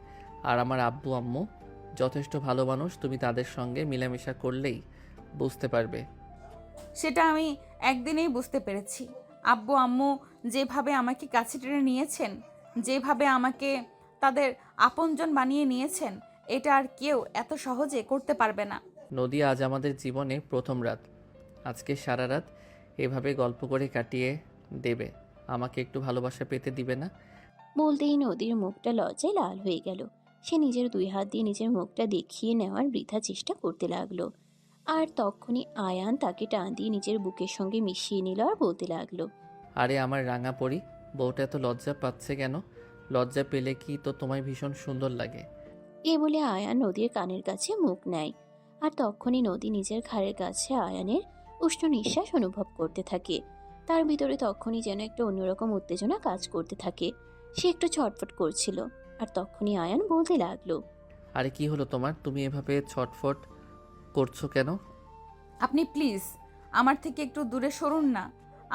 আর আমার আব্বু আম্মু যথেষ্ট ভালো মানুষ, তুমি তাদের সঙ্গে মেলামেশা করলেই বুঝতে পারবে। সেটা আমি একদিনেই বুঝতে পেরেছি। আব্বু আম্মু যেভাবে আমাকে কাছে টেনে নিয়েছেন, যেভাবে আমাকে তাদের আপনজন বানিয়ে নিয়েছেন, এটা আর কেউ এত সহজে করতে পারবে না। নদী, আজ আমাদের জীবনে প্রথম রাত। আজকে সারা রাত এভাবে গল্প করে কাটিয়ে দেবে। আমাকে একটু ভালোবাসা পেতে দিবে না? বলতেই নদীর মুখটা লজ্জায় লাল হয়ে গেল। সে নিজের দুই হাত দিয়ে নিজের মুখটা দেখিয়ে নেওয়ার বৃথা চেষ্টা করতে লাগলো। আর তখনই আয়ান তাকে টান দিয়ে নিজের বুকের সঙ্গে মিশিয়ে নিল আর বলতে লাগলো, আরে আমার রাঙা পরি, বউটা এত লজ্জা পাচ্ছে কেন? লজ্জা পেলে কি তো তোমায় ভীষণ সুন্দর লাগে। এ বলে আয়ান নদীর কানের কাছে মুখ নেয়। আর তখনই নদী নিজের ঘাড়ের কাছে আয়ানের উষ্ণ নিঃশ্বাস অনুভব করতে থাকে। তার ভিতরে তখনই যেন একটা অন্যরকম উত্তেজনা কাজ করতে থাকে। সে একটু ছটফট করছিল। আর তখনই আয়ান বলতে লাগলো, আরে কি হলো তোমার? তুমি এভাবে ছটফট করছো কেন? আপনি প্লিজ আমার থেকে একটু দূরে সরুন না,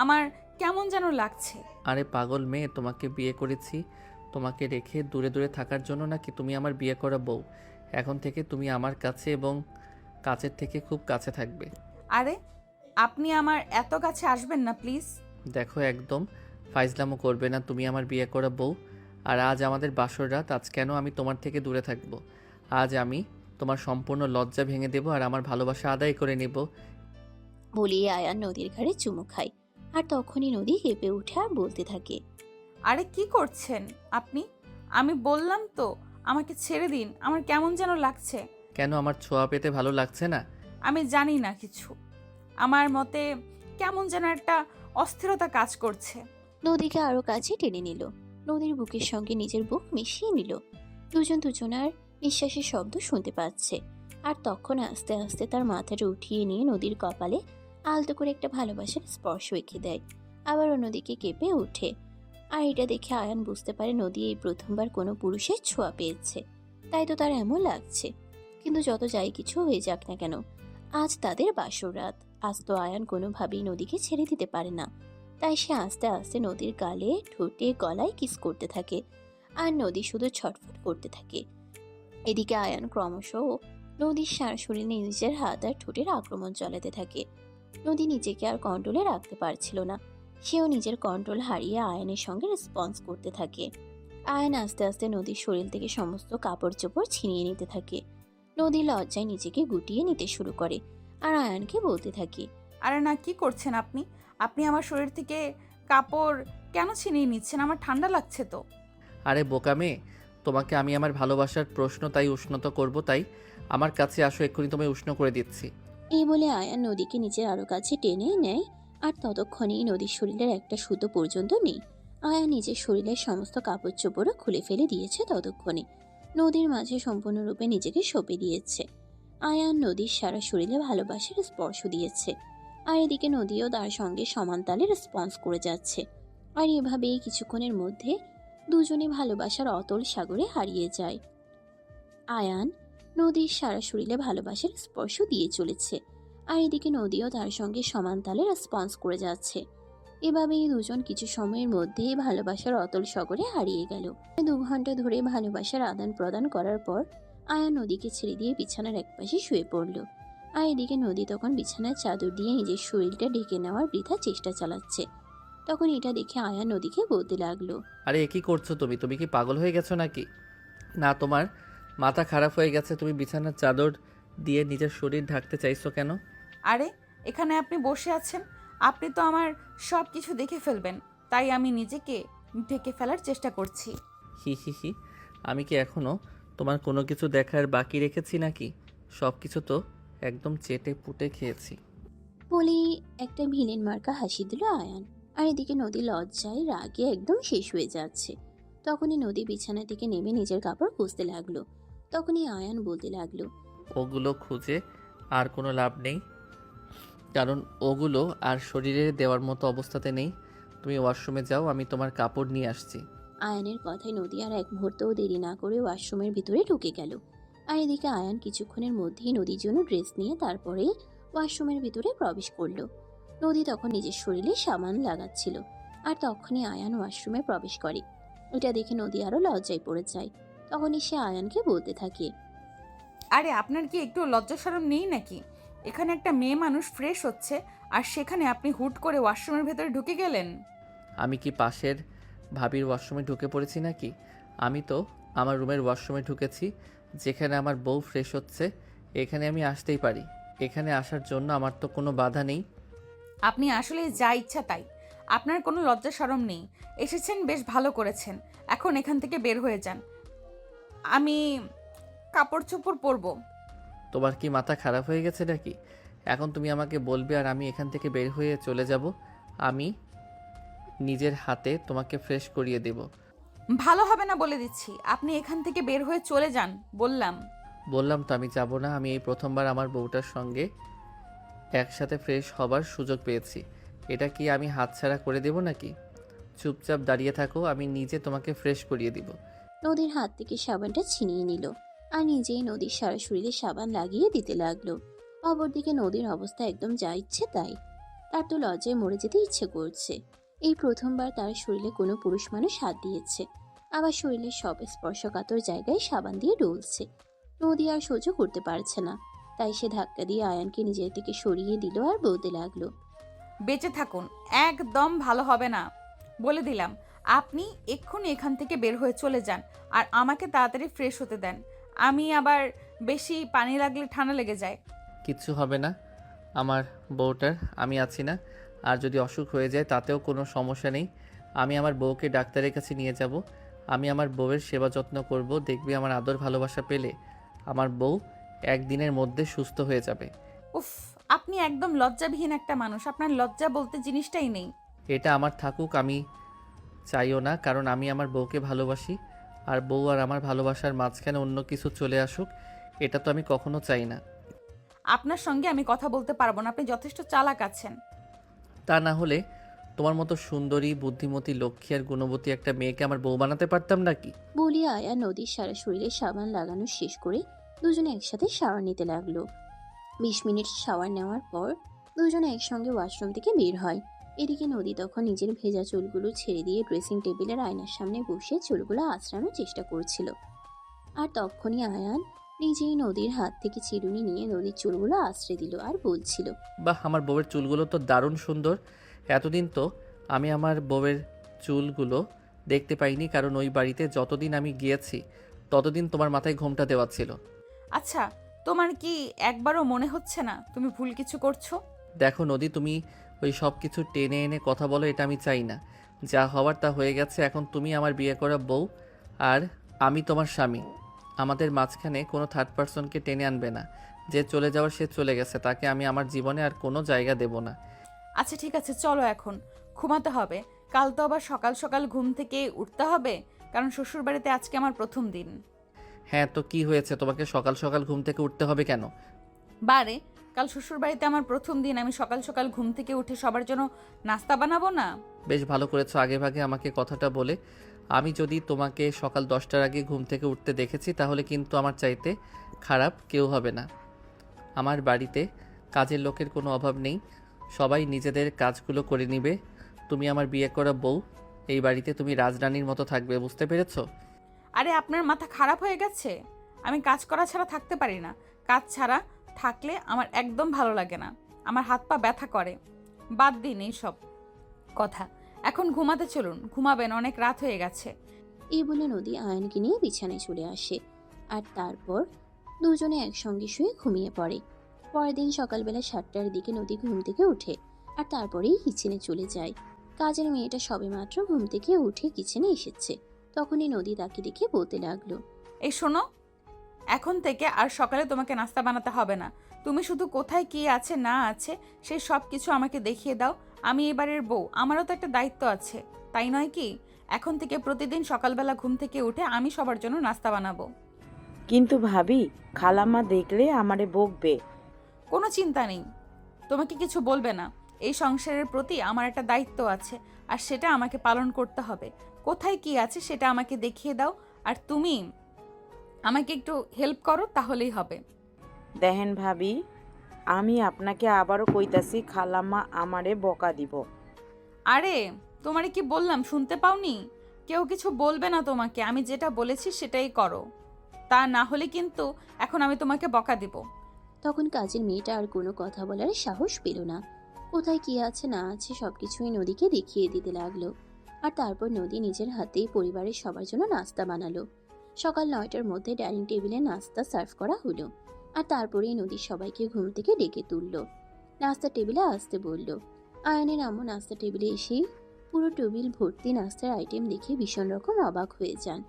আমার কেমন যেন লাগছে। আরে পাগল মেয়ে, তোমাকে বিয়ে করেছি তোমাকে রেখে দূরে দূরে থাকার জন্য নাকি? তুমি আমার বিয়ে করা বউ। এখন থেকে তুমি আমার কাছে এবং কাছের থেকে খুব কাছে থাকবে। আরে আপনি আমার এত কাছে আসবেন না প্লিজ। দেখো, একদম ফাইজলামো করবে না। তুমি আমার বিয়ে করা বউ, আর আজ আমাদের বাসর রাত। আজ কেন আমি তোমার থেকে দূরে থাকবো? আজ আমি তোমার সম্পূর্ণ লজ্জা ভেঙে দেবো আর আমার ভালোবাসা আদায় করে নেব। বলিয়ে আয়ান নদীর ঘাড়ে চুমু খায়। আর তখনই নদী কেঁপে উঠে আর বলতে থাকে, আরে কি করছেন আপনি? আমি বললাম তো আমাকে ছেড়ে দিন, আমার কেমন যেন লাগছে। কেন, আমার ছোঁয়া পেতে ভালো লাগছে না? আমি জানি না কিছু, আমার মতে কেমন যেন একটা অস্থিরতা কাজ করছে। নদীকে আরো কাছে টেনে নিল। নদীর বুকের সঙ্গে নিজের বুক মিশিয়ে নিল। দুজন দুজনার নিঃশ্বাসের শব্দ শুনতে পাচ্ছে। আর তখন আস্তে আস্তে তার মাথাটা উঠিয়ে নিয়ে নদীর কপালে আলতো করে একটা ভালোবাসার স্পর্শ রেখে দেয়। আবার অন্যদিকে কেঁপে ওঠে। আর এটা দেখে আয়ান বুঝতে পারে নদী এই প্রথমবার কোনো পুরুষের ছোঁয়া পেয়েছে, তাই তো তার এমন লাগছে। কিন্তু যত যাই কিছু হয়ে যাক না কেন, আজ তাদের বাসর রাত। আজ তো আয়ান কোনোভাবেই নদীকে ছেড়ে দিতে পারে না। তাই সে আস্তে আস্তে নদীর গালে, ঠোঁটে, গলায় কিস করতে থাকে। আর নদী শুধু ছটফট করতে থাকে। এদিকে আয়ান ক্রমশ নদীর সারা শরীরে নিজের হাত আর ঠোঁটের আক্রমণ চালাতে থাকে। নদী নিজেকে আর কন্ট্রোলে রাখতে পারছিল না। সেও নিজের কন্ট্রোল হারিয়ে আয়ানের সঙ্গে রেসপন্স করতে থাকে। আয়ান আস্তে আস্তে নদীর শরীর থেকে সমস্ত কাপড় চোপড় ছিনিয়ে নিতে থাকে। নদী লজ্জায় নিজেকে গুটিয়ে নিতে শুরু করে আর আয়ানকে বলতে থাকে, আরে না, কি করছেন আপনি? আপনি আমার শরীর থেকে কাপড় কেন ছিনিয়ে নিচ্ছেন? আমার ঠান্ডা লাগছে তো। আরে বোকা মেয়ে, তোমাকে আমি আমার ভালোবাসার প্রশ্ন তাই উষ্ণত করব, তাই আমার কাছে আসো, এক্ষুনি তোমায় উষ্ণ করে দিচ্ছি। এই বলে আয়ান নদীকে নিজের আরো কাছে টেনে নেয়। আর ততক্ষণেই নদীর শরীরের একটা সুতো পর্যন্ত নেই। আয়ান নিজের শরীরের সমস্ত কাপড় চোপড়ও খুলে ফেলে দিয়েছে ততক্ষণে। নদীর মাঝে সম্পূর্ণরূপে নিজেকে সঁপে দিয়েছে। আয়ান নদীর সারা শরীরে ভালোবাসার স্পর্শ দিয়েছে। আর এদিকে নদীও তার সঙ্গে সমান তালে রেসপন্স করে যাচ্ছে। আর এভাবেই কিছুক্ষণের মধ্যে দুজনে ভালোবাসার অতল সাগরে হারিয়ে যায়। আয়ান নদীর সারা শরীরে ভালোবাসার স্পর্শ দিয়ে চলেছে। আর এদিকে নদীও তার সঙ্গে সমান তালে রেসপন্স করে যাচ্ছে। এভাবেই দুজন কিছু সময়ের মধ্যেই ভালোবাসার অতল সাগরে হারিয়ে গেল। 2 ঘন্টা ধরে ভালোবাসার আদান প্রদান করার পর আয়ান নদীকে ছেড়ে দিয়ে বিছানার একপাশে শুয়ে পড়ল। আর এদিকে নদী তখন বিছানার চাদর দিয়ে নিজের শরীরটা ঢেকে নেওয়ার বৃথা চেষ্টা চালাচ্ছে। তখন এটা দেখে আয়ান নদীকে বলতে লাগলো, আরে এ কি করছো তুমি? তুমি কি পাগল হয়ে গেছো নাকি? না, তোমার মাথা খারাপ হয়ে গেছে? তুমি বিছানার চাদর দিয়ে নিজের শরীর ঢাকতে চাইছো কেন? আরে এখানে আপনি বসে আছেন, আপনি তো আমার সব কিছু দেখে ফেলবেন, তাই আমি নিজেকে ঢেকে ফেলার চেষ্টা করছি। হি হি হি, আমি কি এখনো তোমার কোনো কিছু দেখার বাকি রেখেছি নাকি? সব কিছু তো একদম চেটে পুটে খেয়েছি। বলেই একটা ভিলেন মার্কা হাসি দিল আয়ান। আর এদিকে নদী লজ্জায় রাগে একদম শেষ হয়ে যাচ্ছে। তখনই নদী বিছানা থেকে নেমে নিজের কাপড় খুঁজতে লাগলো। তখনই আয়ান বলতে লাগলো, ওগুলো খুঁজে আর কোনো লাভ নেই, কারণ ওগুলো আর শরীরে দেওয়ার মতো অবস্থাতে নেই। তুমি ওয়াশরুমে যাও, আমি তোমার কাপড় নিয়ে আসছি। আয়ানের কথায় নদী আর এক মুহূর্তও দেরি না করে ওয়াশরুমের ভিতরে ঢুকে গেল। আর এদিকে আয়ান কিছুক্ষণের মধ্যেই নদীর জন্য ড্রেস নিয়ে তারপরে ওয়াশরুমের ভিতরে প্রবেশ করলো। নদী তখন নিজের শরীরে সাবান লাগাচ্ছিল। আর তখনই আয়ান ওয়াশরুমে প্রবেশ করে। এটা দেখে নদী আরো লজ্জায় পড়ে যায়। তখনই সে আয়ানকে বলতে থাকে, আরে আপনার কি একটু লজ্জা শরম নেই নাকি? এখানে একটা মেয়ে মানুষ ফ্রেশ হচ্ছে, আর সেখানে আপনি হুট করে ওয়াশরুমের ভেতরে ঢুকে গেলেন। আমি কি পাশের ভাবির ওয়াশরুমে ঢুকে পড়েছি নাকি? আমি তো আমার রুমের ওয়াশরুমে ঢুকেছি, যেখানে আমার বউ ফ্রেশ হচ্ছে। এখানে আমি আসতেই পারি, এখানে আসার জন্য আমার তো কোনো বাধা নেই। আপনি আসলে যা ইচ্ছা তাই, আপনার কোনো লজ্জা শরম নেই। এসেছেন, বেশ ভালো করেছেন। এখন এখান থেকে বের হয়ে যান, আমি কাপড় চোপড় পরবো। তোমার কি মাথা খারাপ হয়ে গেছে নাকি? এখন তুমি আমাকে বলবে আর আমি এখান থেকে বের হয়ে চলে যাব? আমি নিজের হাতে তোমাকে ফ্রেশ করিয়ে দেব। ভালো হবে না বলে দিচ্ছি, আপনি এখান থেকে বের হয়ে চলে যান বললাম। বললাম তো আমি যাব না। আমি এই প্রথমবার আমার বউটার সঙ্গে একসাথে ফ্রেশ হবার সুযোগ পেয়েছি, এটা কি আমি হাতছাড়া করে দেব নাকি? চুপচাপ দাঁড়িয়ে থাকো, আমি নিজে তোমাকে ফ্রেশ করিয়ে দিব। নদীর হাত থেকে সাবানটা ছিনিয়ে নিল আর নিজেই নদীর সারা শরীরে সাবান লাগিয়ে দিতে লাগলো। অপরদিকে নদীর অবস্থা একদম যা ইচ্ছে তাই। তার তো লজ্জায় মরে যেতে ইচ্ছে করছে। এই প্রথমবার তার শরীরে কোনো পুরুষ মানুষ হাত দিয়েছে, আবার শরীরের সব স্পর্শকাতর জায়গায় সাবান দিয়ে ডলছে। নদী আর সহ্য করতে পারছে না, তাই সে ধাক্কা দিয়ে আয়ানকে নিজের থেকে সরিয়ে দিল আর বলতে লাগলো, বেঁচে থাকুন, একদম ভালো হবে না বলে দিলাম। আপনি এক্ষুনি এখান থেকে বের হয়ে চলে যান, আর আমাকে তাড়াতাড়ি ফ্রেশ হতে দেন। আমি আবার বেশি পানি লাগলে ঠান্ডা লেগে যায়। কিচ্ছু হবে না আমার বউটার, আমি আছি না। আর যদি অসুখ হয়ে যায় তাতেও কোনো সমস্যা নেই। আমি আমার বউকে ডাক্তারের কাছে নিয়ে যাব। আমি আমার বউয়ের সেবা যত্ন করব, দেখবি আমার আদর ভালোবাসা পেলে আমার বউ একদিনের মধ্যে সুস্থ হয়ে যাবে। উফ, আপনি একদম লজ্জাবিহীন একটা মানুষ, আপনার লজ্জা বলতে জিনিসটাই নেই। এটা আমার থাকুক, আমি চাইও না, কারণ আমি আমার বউকে ভালোবাসি। আর বউ আর আমার ভালোবাসার মাঝখানে অন্য কিছু চলে আসুক, এটা তো আমি কখনো চাই না। আপনার সঙ্গে আমি কথা বলতে পারবো না, আপনি যথেষ্ট চালাক আছেন। তা না হলে তোমার মতো সুন্দরী, বুদ্ধিমতী, লক্ষ্মী আর গুণবতী একটা মেয়েকে আমার বউ বানাতে পারতাম নাকি? বলিয়া আয়া নদীর সারা শরীরে সাবান লাগানো শেষ করে দুজনে একসাথে শাওয়ার নিতে লাগলো। 20 মিনিট শাওয়ার নেওয়ার পর দুজনে একসঙ্গে ওয়াশরুম থেকে বের হয়। এদিকে নদী তখন নিজের ভেজা চুলগুলো ছেড়ে দিয়ে ড্রেসিং টেবিলের আয়নার সামনে বসে চুলগুলো আঁচড়ানোর চেষ্টা করছিল। আর তখনই আয়ান নিজেই নদীর হাত থেকে চিরুনি নিয়ে নদীর চুলগুলো আশ্রয় দিল আর বলছিল, বাহ, আমার বউয়ের চুলগুলো তো দারুণ সুন্দর। এতদিন তো আমি আমার বউয়ের চুলগুলো দেখতে পাইনি, কারণ ওই বাড়িতে যতদিন আমি গিয়েছি ততদিন তোমার মাথায় ঘোমটা দেওয়া ছিল। আচ্ছা, তোমার কি একবারও মনে হচ্ছে না তুমি ভুল কিছু করছো? দেখো নদী, তুমি ওই সব কিছু টেনে এনে কথা বলো, এটা আমি চাই না। যা হওয়ার তা হয়ে গেছে, এখন তুমি আমার বিয়ে করা বউ আর আমি তোমার স্বামী। আমাদের মাঝখানে কোনো থার্ড পার্সনকে টেনে আনবে না। যে চলে যাওয়ার সে চলে গেছে, তাকে আমি আমার জীবনে আর কোনো জায়গা দেব না। আচ্ছা ঠিক আছে, চলো এখন ঘুমাতে হবে। কাল তো আবার সকাল সকাল ঘুম থেকে উঠতে হবে, কারণ শ্বশুরবাড়িতে আজকে আমার প্রথম দিন। হ্যাঁ, তো কি হয়েছে, তোমাকে সকাল সকাল ঘুম থেকে উঠতে হবে কেন? বারে, কাল শ্বশুরবাড়িতে আমার প্রথম দিন, আমি সকাল সকাল ঘুম থেকে উঠে সবার জন্য নাস্তা বানাবো না? বেশ ভালো করেছো আগে ভাগে আমাকে কথাটা বলে। আমি যদি তোমাকে সকাল 10টার আগে ঘুম থেকে উঠতে দেখেছি, তাহলে কিন্তু আমার চাইতে খারাপ কেউ হবে না। আমার বাড়িতে কাজের লোকের কোনো অভাব নেই, সবাই নিজেদের কাজগুলো করে নিবে। তুমি আমার বিয়ে করা বউ, এই বাড়িতে তুমি রাজরানীর মতো থাকবে, বুঝতে পেরেছো? আরে আপনার মাথা খারাপ হয়ে গেছে? আমি কাজ করা ছাড়া থাকতে পারি না। কাজ ছাড়া থাকলে আমার একদম ভালো লাগে না, আমার হাত পা ব্যথা করে। বাদ দিন এইসব কথা, এখন ঘুমাতে চলুন, ঘুমাবেন, অনেক রাত হয়ে গেছে। এই বলে নদী আয়ানকে নিয়ে বিছানায় চলে আসে আর তারপর দুজনে একসঙ্গে শুয়ে ঘুমিয়ে পড়ে। পরের দিন সকালবেলা 7টার দিকে নদী ঘুম থেকে ওঠে আর তারপরেই কিচেনে চলে যায়। কাজের মেয়েটা সবেমাত্র ঘুম থেকে উঠে কিচেনে এসেছে, তখনই নদী তাকে দেখে বলতে লাগলো, এই শোনো, এখন থেকে আর সকালে তোমাকে নাস্তা বানাতে হবে না। তুমি শুধু কোথায় কি আছে না আছে সেই সব কিছু আমাকে দেখিয়ে দাও। আমি এবারের বউ, আমারও তো একটা দায়িত্ব আছে, তাই নয় কি? এখন থেকে প্রতিদিন সকালবেলা ঘুম থেকে উঠে আমি সবার জন্য নাস্তা বানাবো। কিন্তু ভাবি, খালাম্মা দেখলে আমারে বকবে। কোনো চিন্তা নেই, তোমাকে কিছু বলবে না। এই সংসারের প্রতি আমার একটা দায়িত্ব আছে, আর সেটা আমাকে পালন করতে হবে। কোথায় কি আছে সেটা আমাকে দেখিয়ে দাও, আর তুমি আমাকে একটু হেল্প করো, তাহলেই হবে। দেখেন ভাবি, আমি আপনাকে আবারও কইতাছি, খালাম্মা আমারে বকা দিব। আরে তোমারে কি বললাম, শুনতে পাওনি? কেউ কিছু বলবে না তোমাকে, আমি যেটা বলেছি সেটাই করো, তা না হলে কিন্তু এখন আমি তোমাকে বকা দিব। তখন কাজের মেয়েটা আর কোনো কথা বলার সাহস পেল না। কোথায় কি আছে না আছে সবকিছুই নদীকে দেখিয়ে দিতে লাগলো। আর তারপর নদী নিজের হাতেই পরিবারের সবার জন্য নাস্তা বানালো। সকাল 9টার মধ্যে ডাইনিং টেবিলে নাস্তা সার্ভ করা হলো আর তারপরেই নদী সবাইকে ঘুম থেকে ডেকে তুললো, নাস্তা টেবিলে আসতে বলল। আয়নের আম্মু নাস্তা টেবিলে এসেই পুরো টেবিল ভর্তি নাস্তার আইটেম দেখে ভীষণ রকম অবাক হয়ে যান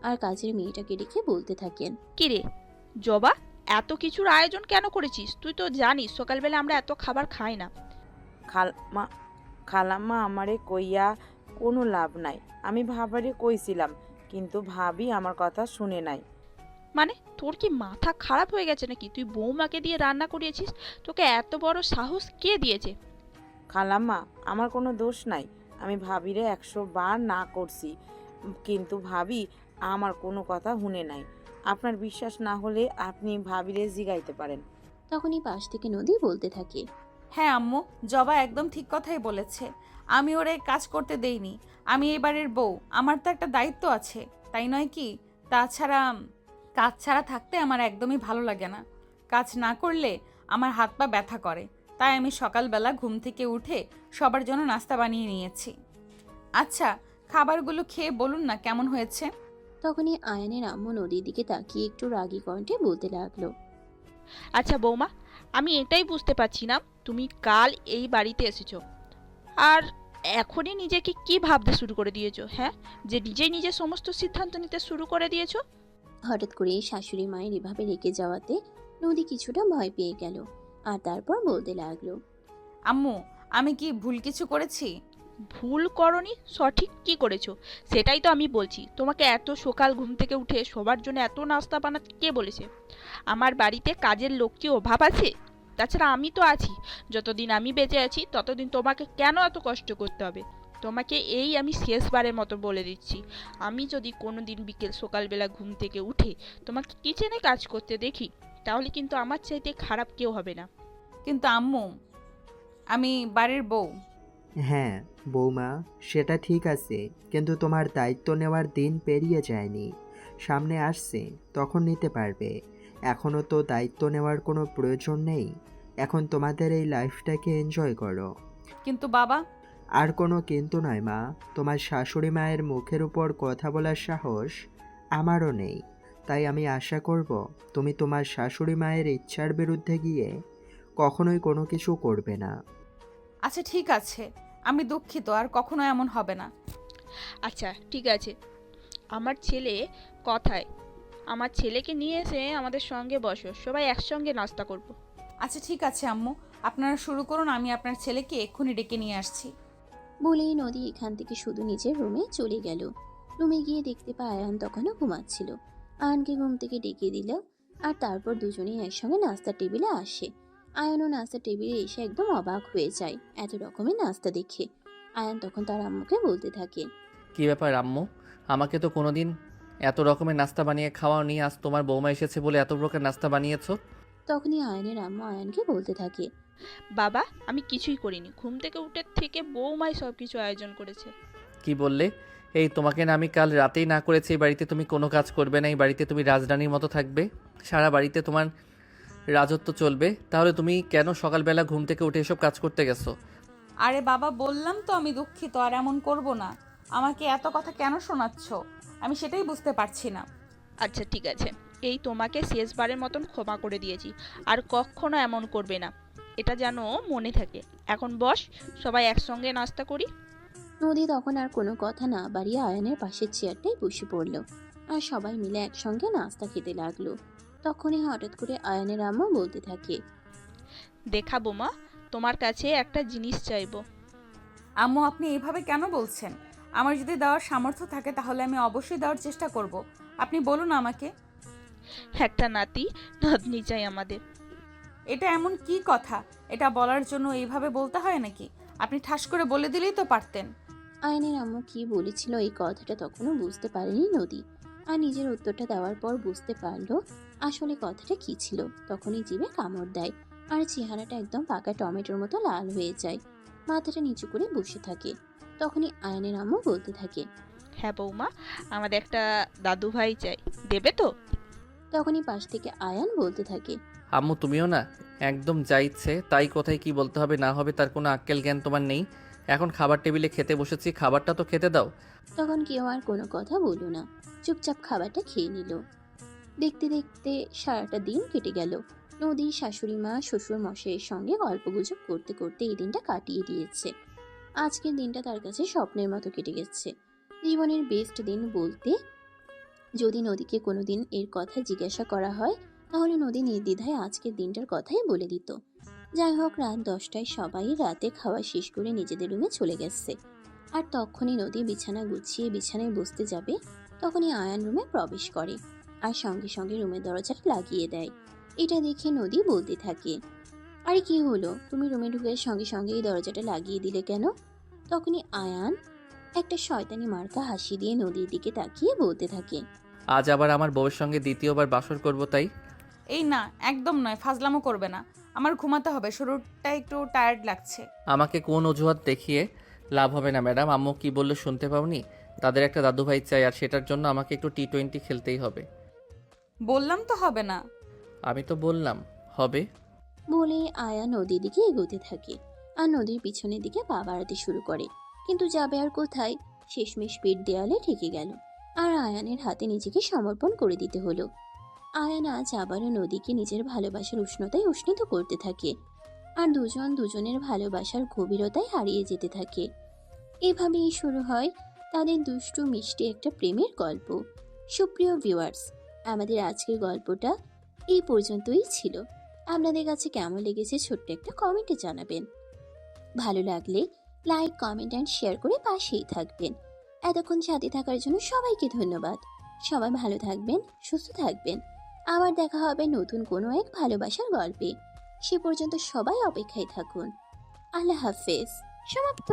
আর কাজের মেয়েটাকে ডেকে বলতে থাকেন, কিরে জবা, এত কিছুর আয়োজন কেন করেছিস? তুই তো জানিস সকালবেলা আমরা এত খাবার খাই না। খালাম্মা আমারে কইয়া কোনো লাভ নাই। আমি ভাবারে কইছিলাম, কিন্তু ভাবি আমার কথা শুনে নাই। মানে তোর কি মাথা খারাপ হয়ে গেছে নাকি? তুই বৌমাকে দিয়ে রান্না করিয়েছিস, তোকে এত বড় সাহস কে দিয়েছে? খালাম্মা, আমার কোনো দোষ নাই। আমি ভাবিরে 100 বার না করছি, কিন্তু ভাবি আমার কোনো কথা শুনে নাই। আপনার বিশ্বাস না হলে আপনি ভাবিরে জিগাইতে পারেন। তখনই পাশ থেকে নদী বলতে থাকে, হ্যাঁ আম্মু, জবা একদম ঠিক কথাই বলেছে। আমি ওরে কাজ করতে দেইনি, আমি এবারের বউ, আমার তো একটা দায়িত্ব আছে, তাই নয় কি? তাছাড়া কাজ ছাড়া থাকতে আমার একদমই ভালো লাগে না। কাজ না করলে আমার হাত পা ব্যথা করে, তাই আমি সকালবেলা ঘুম থেকে উঠে সবার জন্য নাস্তা বানিয়ে নিয়েছি। আচ্ছা, খাবারগুলো খেয়ে বলুন না কেমন হয়েছে। তখনই আয়ানের আম্মু নদীর দিকে তাকিয়ে একটু রাগী কণ্ঠে বলতে লাগলো, আচ্ছা বৌমা, আমি এটাই বুঝতে পারছি না, তুমি কাল এই বাড়িতে এসেছো আর এখনই নিজেকে কি ভাবতে শুরু করে দিয়েছো? হ্যাঁ, যে নিজেই নিজের সমস্ত সিদ্ধান্ত নিতে শুরু করে দিয়েছো। হঠাৎ করে শাশুড়ি মায়ের এভাবে রেগে যাওয়াতে নদী কিছুটা ভয় পেয়ে গেল আর তারপর বলতে লাগলো, আম্মু, আমি কি ভুল কিছু করেছি? ভুল করনি, সঠিক কি করেছো সেটাই তো আমি বলছি। তোমাকে এত সকাল ঘুম থেকে উঠে সবার জন্য এত নাস্তা বানাতে কে বলেছে? আমার বাড়িতে কাজের লোক কি অভাব আছে? তাছাড়া আমি তো আছি, যতদিন আমি বেঁচে আছি ততদিন তোমাকে কেন এত কষ্ট করতে হবে? তোমাকে এই আমি শেষবারের মতো বলে দিচ্ছি, আমি যদি কোনো দিন বিকেল সকালবেলা ঘুম থেকে উঠে তোমাকে কিচেনে কাজ করতে দেখি, তাহলে কিন্তু আমার চাইতে খারাপ কেউ হবে না। কিন্তু আম্মু, আমি বাড়ির বউ। হ্যাঁ বৌমা, সেটা ঠিক আছে, কিন্তু তোমার দায়িত্ব নেওয়ার দিন পেরিয়ে যায়নি। সামনে আসছে, তখন নিতে পারবে। এখনও তো দায়িত্ব নেওয়ার কোনো প্রয়োজন নেই। এখন তোমাদের এই লাইফটাকে এনজয় করো। কিন্তু বাবা, আর কোনো কিন্তু নয় মা। তোমার শাশুড়ি মায়ের মুখের উপর কথা বলার সাহস আমারও নেই। তাই আমি আশা করব তুমি তোমার শাশুড়ি মায়ের ইচ্ছার বিরুদ্ধে গিয়ে কখনোই কোনো কিছু করবে না। আচ্ছা ঠিক আছে, আমি দুঃখিত, আর কখনো এমন হবে না। আচ্ছা ঠিক আছে, আমার ছেলে কথায়, আমার ছেলেকে নিয়ে এসে আমাদের সঙ্গে বসো, সবাই একসঙ্গে নাস্তা করব। আচ্ছা ঠিক আছে আম্মু, আপনারা শুরু করুন, আমি আপনার ছেলেকে এক্ষুনি ডেকে নিয়ে আসছি। বলেই নদী এখান থেকে শুধু নিজের রুমে চলে গেল। রুমে গিয়ে দেখতে পায় আয়ান তখনও ঘুমাচ্ছিল। আয়ানকে ঘুম থেকে ডেকে দিল, আর তারপর দুজনেই একসঙ্গে নাস্তার টেবিলে আসে। আয়ানও নাস্তার টেবিলে এসে একদম অবাক হয়ে যায় এত রকমের নাস্তা দেখে। আয়ান তখন তার আম্মুকে বলতে থাকে, কি ব্যাপার আম্মু, আমাকে তো কোনোদিন এত রকমের নাস্তা বানিয়ে খাওয়াওনি, আজ তোমার বৌমা এসেছে বলে এত প্রকার নাস্তা বানিয়েছো। তখনই আয়ানের আম্মু আয়ানকে বলতে থাকে, বাবা, আমি কিছুই করিনি, ঘুম থেকে উঠে থেকে বৌমাই সব কিছু আয়োজন করেছে। কি বললে? এই তোমাকে না আমি কাল রাতেই না করেছি এই বাড়িতে তুমি কোনো কাজ করবে না, এই বাড়িতে তুমি রাজরানীর মতো থাকবে, সারা বাড়িতে তোমার রাজত্ব চলবে। তাহলে তুমি কেন সকালবেলা ঘুম থেকে উঠে এসব কাজ করতে গেছো? আরে বাবা, বললাম তো আমি দুঃখিত, আর এমন করব না। আমাকে এত কথা কেন শোনাচ্ছ? আমি সেটাই বুঝতে পারছি না। আচ্ছা ঠিক আছে, এই তোমাকে শেষবারের মতন ক্ষমা করে দিয়েছি, আর কখনো এমন করবে না, এটা যেন মনে থাকে। এখন বস, সবাই একসঙ্গে নাস্তা করি। নদী তখন আর কোনো কথা না বাড়িয়ে আয়ানের পাশের চেয়ারটাই বসে পড়ল, আর সবাই মিলে একসঙ্গে নাস্তা খেতে লাগলো। তখনই হঠাৎ করে আয়ানের আম্মু বলতে থাকে, দেখাবো মা, তোমার কাছে একটা জিনিস চাইবো। আম্মু, আপনি এইভাবে কেন বলছেন? আমার যদি দেওয়ার সামর্থ্য থাকে তাহলে আমি অবশ্যই দেওয়ার চেষ্টা করব। আপনি বলুন আমাকে। একটা নাতি নাতনি চাই আমাদের। এটা এমন কি কথা? এটা বলার জন্য এইভাবে বলতে হয় নাকি? আপনি ঠাস করে বলে দিলেই তো পারতেন। আয়ানের আম্মু কি বলেছিল এই কথাটা তখনও বুঝতে পারেনি নদী, আর নিজের উত্তরটা দেওয়ার পর বুঝতে পারলো আসলে কথাটা কি ছিল। তখনই জিভে কামড় দেয়, আর চেহারাটা একদম পাকা টমেটোর মতো লাল হয়ে যায়। মাথাটা নিচু করে বসে থাকে। তখনই আয়ানের আম্মু বলতে থাকে, হ্যাঁ বৌমা, আমাদের একটা দাদু ভাই চাই, দেবে তো? তখনই পাশ থেকে আয়ান বলতে থাকে, আম্মু তুমিও না, একদম যা ইচ্ছে তাই, কোথায় কি বলতে হবে না হবে তার কোনো আক্কেল জ্ঞান তোমার নেই। এখন খাবার টেবিলে খেতে বসেছি, খাবারটা তো খেতে দাও। তখন কেউ আর কোনো কথা বলল না, চুপচাপ খাবারটা খেয়ে নিল। দেখতে দেখতে সারাটা দিন কেটে গেল। নদী শাশুড়ি মা শ্বশুর মশাইয়ের সঙ্গে গল্পগুজব করতে করতে এই দিনটা কাটিয়ে দিয়েছে। আজকের দিনটা তার কাছে স্বপ্নের মতো কেটে গেছে, জীবনের বেস্ট দিন বলতে। যদি নদীকে কোনোদিন এর কথা জিজ্ঞাসা করা হয় তাহলে নদী নির্দ্বিধায় আজকের দিনটার কথাই বলে দিত। যাই হোক, রাত 10টায় সবাই রাতে খাওয়া শেষ করে নিজেদের রুমে চলে গেছে। আর তখনই নদী বিছানা গুছিয়ে বিছানায় বসতে যাবে, তখনই আয়ান রুমে প্রবেশ করে, আর সঙ্গে সঙ্গে রুমের দরজাটা লাগিয়ে দেয়। এটা দেখে নদী বলতে থাকে, আরে কি হলো, তুমি রুমে ঢুকে সঙ্গে সঙ্গে এই দরজাটা লাগিয়ে দিলে কেন? তখনই আয়ান একটা শয়তানি মার্কা হাসি দিয়ে নদীর দিকে তাকিয়ে বলতে থাকে, আজ আবার আমার বউয়ের সঙ্গে দ্বিতীয়বার বাসর করব তাই? এই না, একদম নয়, ফাজলামো করবে না। আমার ঘুমাতে হবে, শরীরটা একটু টায়ার্ড লাগছে। আমাকে কোন অজুহাত দেখিয়ে লাভ হবে না ম্যাডাম। আম্মু কি বললো শুনতে পাওনি? তাদের একটা দাদু ভাই চাই, আর সেটার জন্য আমাকে একটু টি-20 খেলতেই হবে। বললাম তো হবে না। আমি তো বললাম হবে। বলে আয়া নদীর দিকে এগোতে থাকে, আর নদীর পিছনের দিকে পা বাড়াতে শুরু করে। কিন্তু যাবে আর কোথায়, শেষমেশ পেট দেয়ালে ঠেকে গেল, আর আয়ানের হাতে নিজেকে সমর্পণ করে দিতে হলো। আয়ান আজ আবারও নদীকে নিজের ভালোবাসার উষ্ণতায় উষ্ণিত করতে থাকে, আর দুজন দুজনের ভালোবাসার গভীরতায় হারিয়ে যেতে থাকে। এভাবেই শুরু হয় তাদের দুষ্টু মিষ্টি একটা প্রেমের গল্প। সুপ্রিয় ভিউয়ার্স, আমাদের আজকের গল্পটা এই পর্যন্তই ছিল। আপনাদের কাছে কেমন লেগেছে ছোট্ট একটা কমেন্টে জানাবেন। ভালো লাগলে লাইক, কমেন্ট অ্যান্ড শেয়ার করে পাশেই থাকবেন। এতক্ষণ সাথে থাকার জন্য সবাইকে ধন্যবাদ। সবাই ভালো থাকবেন, সুস্থ থাকবেন। আবার দেখা হবে নতুন কোনো এক ভালোবাসার গল্পে। সে পর্যন্ত সবাই অপেক্ষায় থাকুন। আল্লাহ হাফেজ। সমাপ্ত।